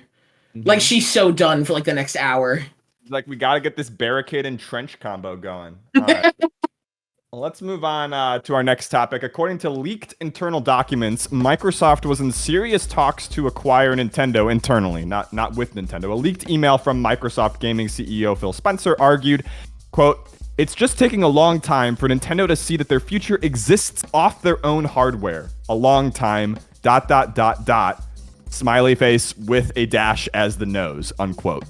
Like she's so done for like the next hour. Like we got to get this barricade and trench combo going. All right. Well, let's move on to our next topic. According to leaked internal documents, Microsoft was in serious talks to acquire Nintendo internally, not with Nintendo. A leaked email from Microsoft Gaming CEO Phil Spencer argued, quote, "It's just taking a long time for Nintendo to see that their future exists off their own hardware. A long time, ... Smiley face with a dash as the nose," unquote.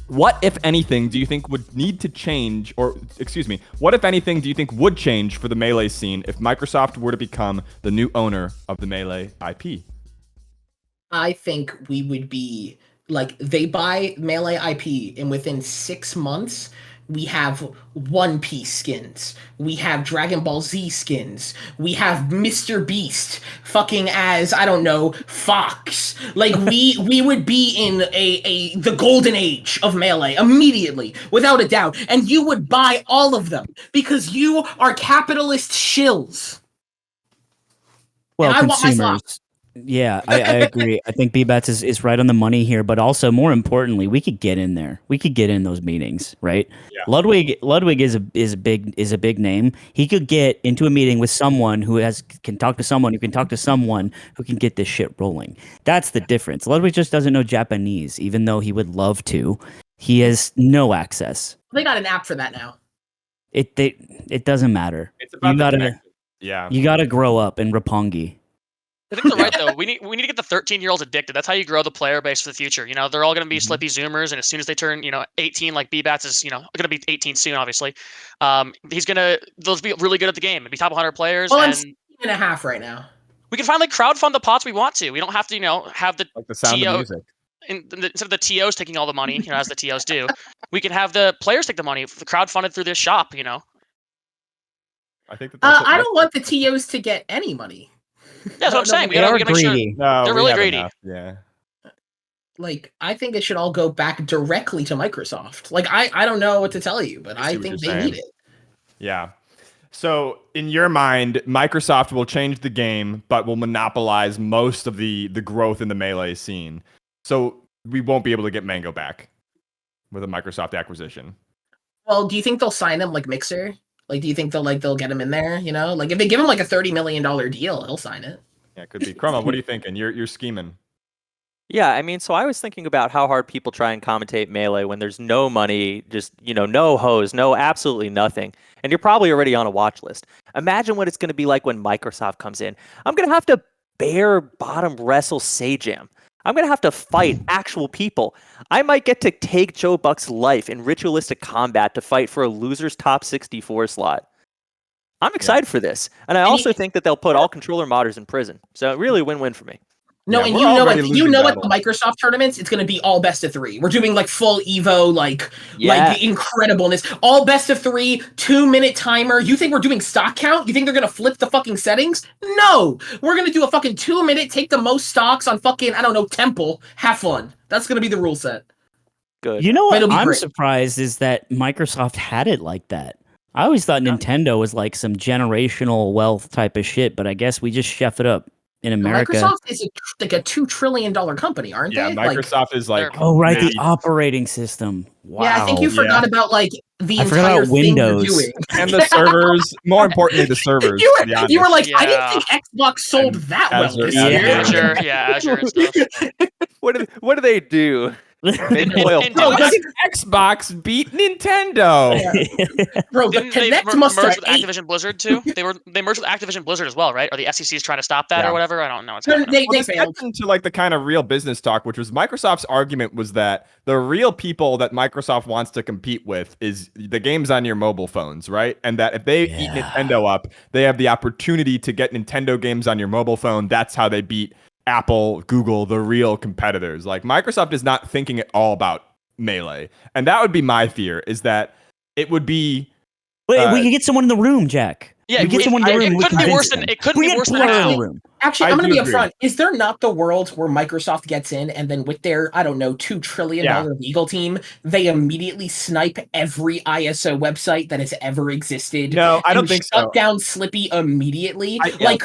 What, if anything, do you think would need to change, or excuse me, what, if anything, do you think would change for the Melee scene if Microsoft were to become the new owner of the Melee IP? I think we would be like, they buy Melee IP, and within 6 months, we have One Piece skins, we have Dragon Ball Z skins, we have Mr. Beast fucking as, I don't know, Fox. Like we would be in the golden age of Melee immediately, without a doubt. And you would buy all of them because you are capitalist shills. Well, And I want my consumers. slots. Yeah, I agree. I think Bbatts is right on the money here, but also more importantly, we could get in there. We could get in those meetings, right? Yeah. Ludwig is a big name. He could get into a meeting with someone who can talk to someone who can talk to someone who can get this shit rolling. That's the difference. Ludwig just doesn't know Japanese, even though he would love to. He has no access. They got an app for that now. It doesn't matter. It's about You the gotta connection. Yeah. you gotta grow up in Roppongi. I think they're right though. We need to get the 13-year-olds addicted. That's how you grow the player base for the future. You know, they're all going to be slippy Zoomers, and as soon as they turn, 18, like Bbatts is, going to be 18 soon, obviously. They'll be really good at the game and be top 100 players. Well, I'm And 16.5 right now. we can finally crowdfund the pots we want to. We don't have to, have the Like the sound TO of music. instead of the TOs taking all the money, as the TOs do. We can have the players take the money, crowdfunded through this shop. I think that's I don't want the TOs to get any money. That's what I'm saying. We They gotta are make sure. greedy. No, They're we really have greedy. enough, yeah. Like, I think it should all go back directly to Microsoft. Like, I don't know what to tell you, but I see I what think you're they saying. need it. Yeah. So, in your mind, Microsoft will change the game, but will monopolize most of the growth in the Melee scene. So, we won't be able to get Mango back with a Microsoft acquisition. Well, do you think they'll sign him like Mixer? Like, do you think they'll get him in there? Like if they give him like a $30 million deal, he'll sign it. Yeah, it could be. Chroma, what are you thinking? You're scheming. Yeah, I mean, so I was thinking about how hard people try and commentate Melee when there's no money, just, no hose, no absolutely nothing. And you're probably already on a watch list. Imagine what it's going to be like when Microsoft comes in. I'm going to have to bare bottom wrestle Sajam. I'm going to have to fight actual people. I might get to take Joe Buck's life in ritualistic combat to fight for a loser's top 64 slot. I'm excited for this. And I also think that they'll put all controller modders in prison. So really win-win for me. No, Yeah, and we're you already at losing the battle. Microsoft tournaments, it's going to be all best of 3. We're doing like full Evo, like the incredibleness. All best of 3, 2-minute timer. You think we're doing stock count? You think they're going to flip the fucking settings? No, we're going to do a fucking 2-minute, take the most stocks on fucking, I don't know, Temple. Have fun. That's going to be the rule set. Good. You know But it'll what be I'm great. surprised is that Microsoft had it like that. I always thought Nintendo was like some generational wealth type of shit, but I guess we just chef it up in America. Microsoft is like a $2 trillion company, aren't Yeah, they? Microsoft is like. Oh, right, the maybe- operating system. Wow. Yeah, I think you forgot about like the I forgot entire about thing you're Windows. doing. And the servers, more importantly, the servers. You to be were, you were honest. like, I didn't Yeah. think Xbox sold And that well Azure- this Yeah. year. Azure and stuff. What do they do? Make oil And- Bro, and- does Xbox beat Nintendo. Bro, the Didn't they Kinect must merge have with Activision Blizzard too? They merged with Activision Blizzard as well, right? Or the SEC is trying to stop that Yeah. or whatever? I don't know what's happening. They Well, this failed. gets into like the kind of real business talk, which was Microsoft's argument was that the real people that Microsoft wants to compete with is the games on your mobile phones, right? And that if they eat Nintendo up, they have the opportunity to get Nintendo games on your mobile phone. That's how they beat Apple, Google, the real competitors. Like Microsoft is not thinking at all about Melee. And that would be my fear, is that it would be Wait, we could get someone in the room, Jack. Yeah, we get someone in the room. it we couldn't be convince worse than them. it couldn't We be get worse than Blair in how. the room. Actually, I I'm going do to be agree. upfront. Is there not the world where Microsoft gets in and then with their, I don't know, $2 trillion legal team, they immediately snipe every ISO website that has ever existed? No, I don't and think shut so. down Slippy immediately? Yeah.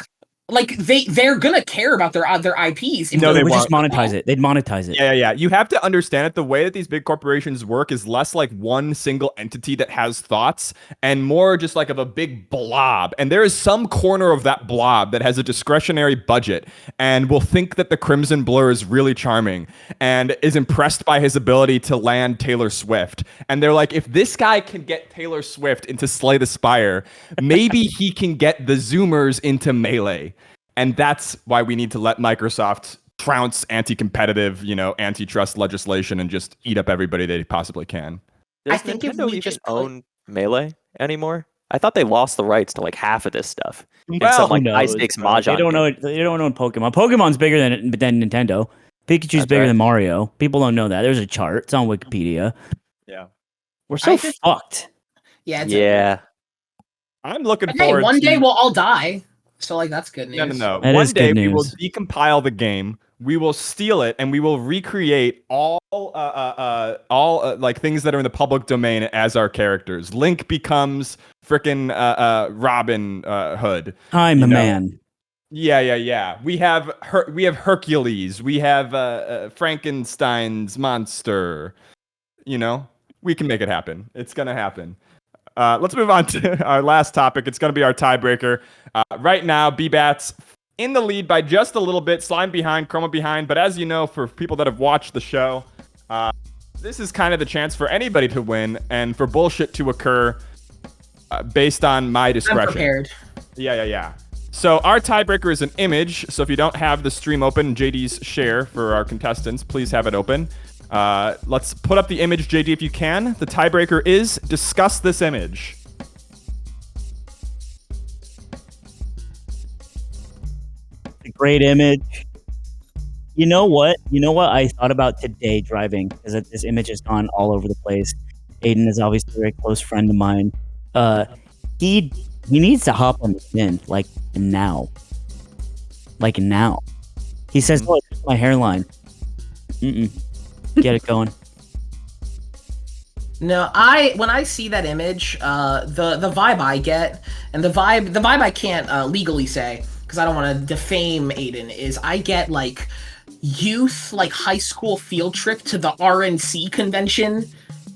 Like they're gonna care about their IPs. No, They they would just won't. monetize it. They'd monetize it. Yeah. You have to understand it. The way that these big corporations work is less like one single entity that has thoughts and more just like of a big blob. And there is some corner of that blob that has a discretionary budget and will think that the Crimson Blur is really charming and is impressed by his ability to land Taylor Swift. And they're like, if this guy can get Taylor Swift into Slay the Spire, maybe he can get the Zoomers into Melee. And that's why we need to let Microsoft trounce anti-competitive, antitrust legislation and just eat up everybody they possibly can. Does I think if Nintendo we even just put- own Melee anymore? I thought they lost the rights to like half of this stuff. In Well, some Who like high knows, stakes bro? mahjong. They don't know. They don't know Pokemon. Pokemon's bigger than Nintendo. Pikachu's That's bigger right. than Mario. People don't know that. There's a chart. It's on Wikipedia. Yeah. We're so I just- fucked. Yeah, it's Yeah. I'm looking Hey, forward one to... day we'll all die. So like that's good news. No. That One is day good we will news. decompile the game. We will steal it and we will recreate all like things that are in the public domain as our characters. Link becomes frickin' Robin Hood. I'm You a know. man. Yeah. We have Hercules. We have Frankenstein's monster. We can make it happen. It's gonna happen. Let's move on to our last topic. It's gonna be our tiebreaker. Right now, Bbatts in the lead by just a little bit. Slime behind, Chroma behind. But as you know, for people that have watched the show, this is kind of the chance for anybody to win and for bullshit to occur based on my I'm discretion. prepared. Yeah. So our tiebreaker is an image. So if you don't have the stream open, JD's share for our contestants, please have it open. Let's put up the image, JD, if you can. The tiebreaker is discuss this image. A great image. You know what? I thought about today driving because this image has gone all over the place. Aiden is obviously a very close friend of mine. He needs to hop on the spin like now. Like now. He says, "Look, it's my hairline." Get it going. No, when I see that image, the vibe I get, and the vibe I can't legally say because I don't want to defame Aiden, is I get like youth, like high school field trip to the RNC convention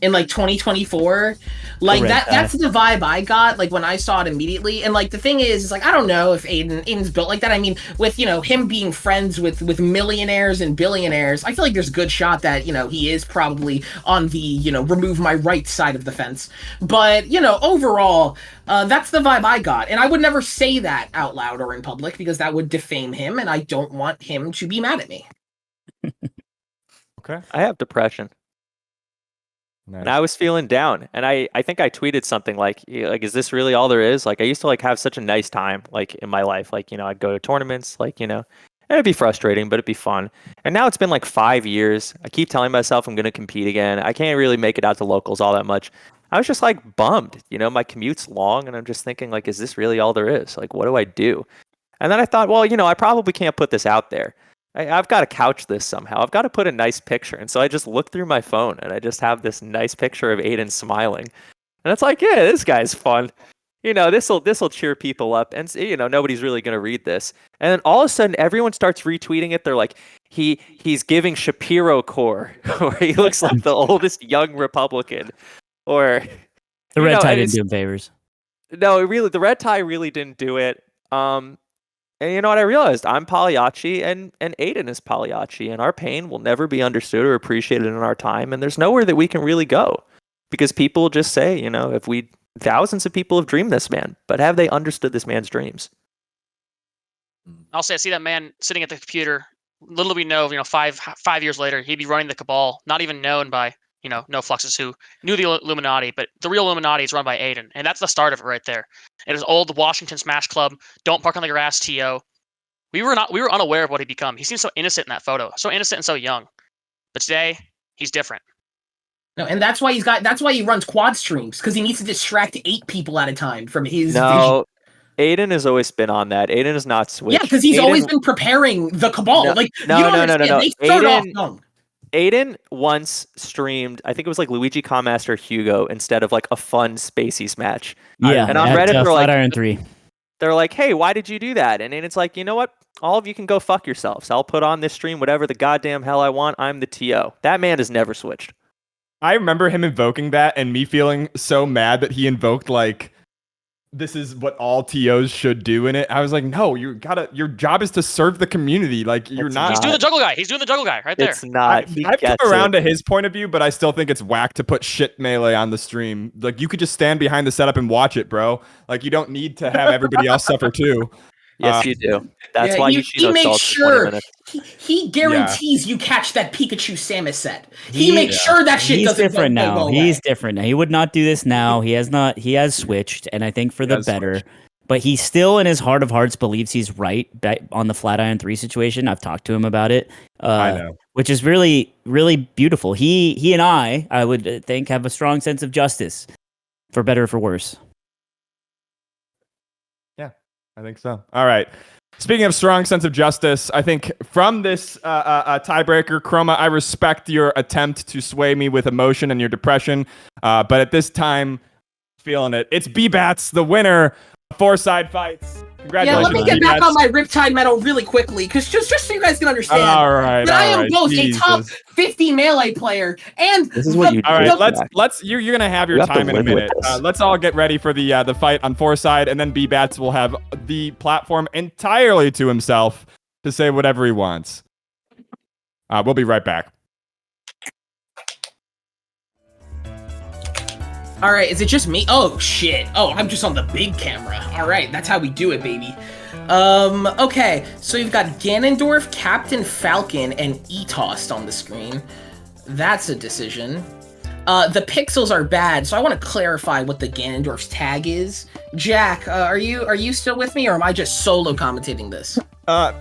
in like 2024. Like Correct, that's the vibe I got like when I saw it immediately. And like the thing is like I don't know if Aiden's built like that. I mean, with him being friends with millionaires and billionaires, I feel like there's a good shot that he is probably on the remove my right side of the fence. But overall, that's the vibe I got. And I would never say that out loud or in public because that would defame him, and I don't want him to be mad at me. Okay. I have depression. Nice. And I was feeling down, and I think I tweeted something like, is this really all there is? Like, I used to like have such a nice time, like in my life, like I'd go to tournaments, like and it'd be frustrating, but it'd be fun. And now it's been like 5 years. I keep telling myself I'm gonna compete again. I can't really make it out to locals all that much. I was just like bummed, my commute's long, and I'm just thinking like, is this really all there is? Like, what do I do? And then I thought, well, I probably can't put this out there. I've got to couch this somehow. I've got to put a nice picture. And so I just look through my phone and I just have this nice picture of Aiden smiling. And it's like, yeah, this guy's fun. This'll cheer people up. And nobody's really going to read this. And then all of a sudden everyone starts retweeting it. They're like, he's giving Shapiro Corps, or he looks like the oldest young Republican, or The red tie didn't do him favors. No, the red tie really didn't do it. And you know what I realized? I'm Pagliacci and Aiden is Pagliacci, and our pain will never be understood or appreciated in our time, and there's nowhere that we can really go. Because people just say, thousands of people have dreamed this man, but have they understood this man's dreams? I'll say I see that man sitting at the computer. Little do we know, 5 years later, he'd be running the cabal, not even known by, no Fluxes who knew the Illuminati, but the real Illuminati is run by Aiden, and that's the start of it right there. It is old Washington Smash Club. Don't park on the grass, TO. We were unaware of what he'd become. He seems so innocent in that photo, so innocent and so young. But today, he's different. No, and that's why he runs quad streams, because he needs to distract 8 people at a time from his No, vision. Aiden has always been on that. Aiden is not switched. Yeah, because he's always been preparing the cabal. No, like no, you don't no, understand. no. They start off young. Aiden once streamed, I think it was like Luigi Commaster Hugo instead of like a fun Spaceys match. Yeah, and on Reddit they're like, Flatiron 3. They're like, hey, why did you do that? And Aiden's like, you know what? All of you can go fuck yourselves. I'll put on this stream whatever the goddamn hell I want. I'm the TO. That man has never switched. I remember him invoking that and me feeling so mad that he invoked like, this is what all TOs should do in it. I was like, no, your job is to serve the community. Like you're not. He's doing the juggle guy. He's doing the juggle guy right there. It's not. I've come around to his point of view, but I still think it's whack to put shit Melee on the stream. Like you could just stand behind the setup and watch it, bro. Like you don't need to have everybody else suffer too. Yes, you do. That's why you should he makes sure 20 minutes. He guarantees you catch that Pikachu Samus set. He makes sure that shit doesn't different go now. away. He's different now. He would not do this now. He has switched, and I think for the better. Switched. But he still, in his heart of hearts, believes he's right on the Flatiron 3 situation. I've talked to him about it. I know. Which is really, really beautiful. He and I would think, have a strong sense of justice, for better or for worse. I think so. All right. Speaking of strong sense of justice, I think from this tiebreaker, Chroma, I respect your attempt to sway me with emotion and your depression. But at this time, feeling it. It's Bbatts, the winner of Fourside Fights. Congratulations. Yeah, let me get back on my Riptide medal really quickly, because just so you guys can understand that I am both a top 50 Melee player and this is what you do. All right, let's you're gonna have your time in a minute. Let's all get ready for the fight on Fourside, and then Bbatts will have the platform entirely to himself to say whatever he wants. We'll be right back. All right, is it just me? Oh, shit. Oh, I'm just on the big camera. All right, that's how we do it, baby. Okay, so you've got Ganondorf, Captain Falcon, and Etossed on the screen. That's a decision. The pixels are bad, so I want to clarify what the Ganondorf's tag is. Jack, are you still with me, or am I just solo commentating this?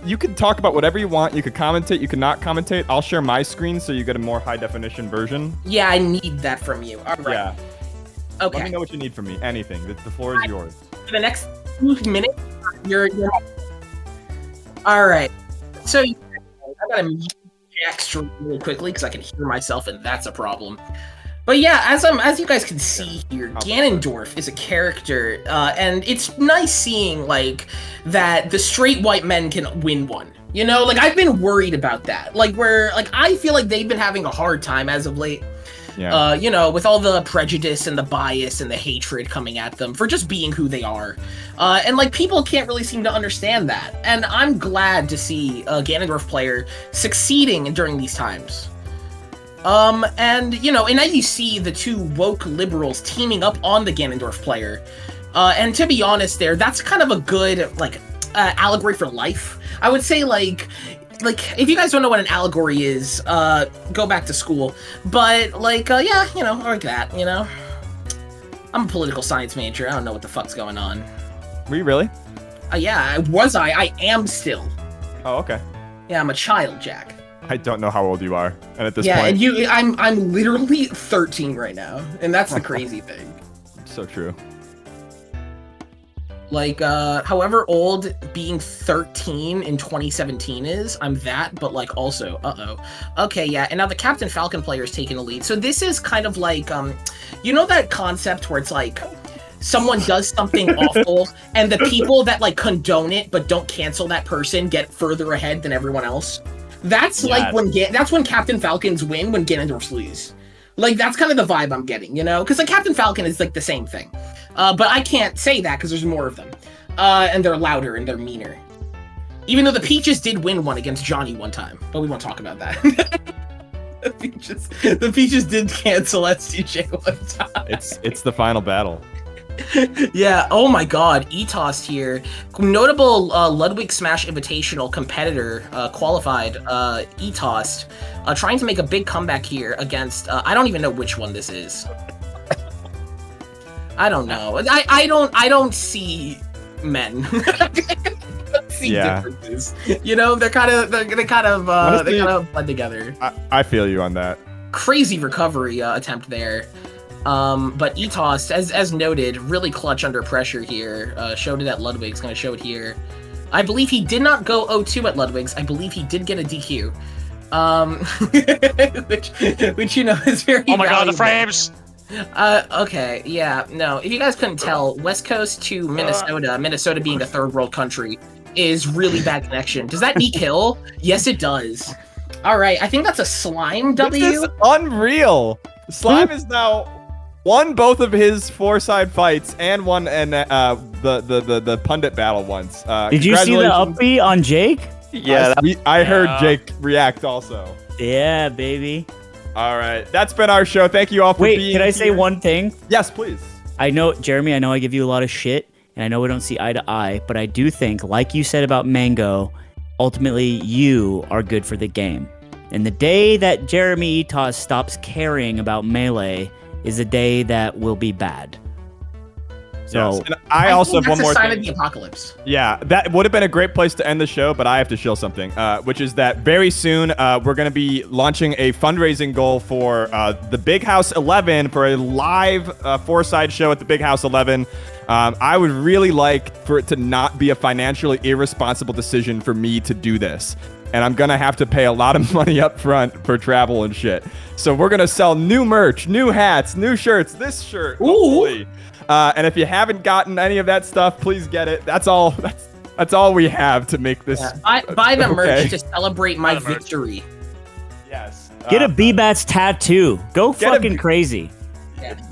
You can talk about whatever you want. You could commentate, you could not commentate. I'll share my screen so you get a more high-definition version. Yeah, I need that from you. All right. Yeah. Okay. Let me know what you need from me. Anything. The floor is yours. For the next 2 minutes, you're... All right. So I gotta mute Jack stream really quickly because I can hear myself, and that's a problem. But yeah, as you guys can see here, Ganondorf is a character, and it's nice seeing like that the straight white men can win one. You know, like I've been worried about that. Like I feel like they've been having a hard time as of late. Yeah. You know, with all the prejudice and the bias and the hatred coming at them for just being who they are. And like people can't really seem to understand that. And I'm glad to see a Ganondorf player succeeding during these times. And you know, and now you see the two woke liberals teaming up on the Ganondorf player. And to be honest that's kind of a good, like, allegory for life. I would say, like, if you guys don't know what an allegory is, go back to school. But, like, yeah, you know, like that, you know? I'm a political science major. I don't know what the fuck's going on. Were you really? Yeah, I am still. Oh, okay. Yeah, I'm a child, Jack. I don't know how old you are, and at this Yeah, point, and I'm literally 13 right now, and that's the crazy thing. so true. Like, however old being 13 in 2017 is, I'm that, but, like, also, Okay, yeah, and now the Captain Falcon player is taking the lead. So this is kind of like, you know that concept where it's like, someone does something awful, and the people that, like, condone it but don't cancel that person get further ahead than everyone else? That's like that's when Captain Falcons win, when Ganondorfs lose. Like, that's kind of the vibe I'm getting, you know? Because, like, Captain Falcon is, like, the same thing. But I can't say that because there's more of them. And they're louder and they're meaner. Even though the Peaches did win one against Johnny one time. But we won't talk about that. the Peaches did cancel STJ one time. It's the final battle. Yeah, oh my god, Etossed here. Notable Ludwig Smash Invitational competitor, qualified, Etossed, trying to make a big comeback here against, I don't even know which one this is. I don't know. I don't see men. See differences. You know, they kind of blend together. I feel you on that. Crazy recovery attempt there. But Etossed, as noted, really clutch under pressure here. Showed it at Ludwig's, gonna show it here. I believe he did not go 0-2 at Ludwig's. I believe he did get a DQ. Which you know is very Oh my god, the valuable. frames! Okay, yeah, no. If you guys couldn't tell, West Coast to Minnesota being a third world country, is really bad connection. Does that kill? Yes, it does. All right, I think that's a Slime W. This is unreal. Slime is now won both of his Fourside fights and won the pundit battle once. Did you see the upbeat on Jake? Yeah. I heard Jake react also. Yeah, baby. All right, that's been our show. Thank you all for being here. Wait, can I say one thing? Yes, please. I know, Jeremy, I know I give you a lot of shit, and I know we don't see eye to eye, but I do think, like you said about Mango, ultimately you are good for the game. And the day that Jeremy Etoss stops caring about Melee is a day that will be bad. So, yes. And I also have one more That's a sign thing. of the apocalypse. Yeah, that would have been a great place to end the show, but I have to shill something, which is that very soon we're going to be launching a fundraising goal for the Big House 11 for a live Fourside show at the Big House 11. I would really like for it to not be a financially irresponsible decision for me to do this. And I'm going to have to pay a lot of money up front for travel and shit. So we're going to sell new merch, new hats, new shirts, this shirt, hopefully. And if you haven't gotten any of that stuff, please get it. That's all. That's all we have to make this. Yeah. Buy the merch to celebrate my victory. Yes. get a Bbatts tattoo. Go fucking crazy.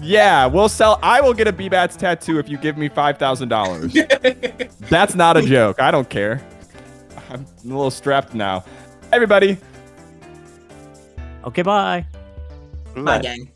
Yeah, I will get a Bbatts tattoo if you give me $5,000. That's not a joke. I don't care. I'm a little strapped now. Everybody. Okay, bye. Bye, gang.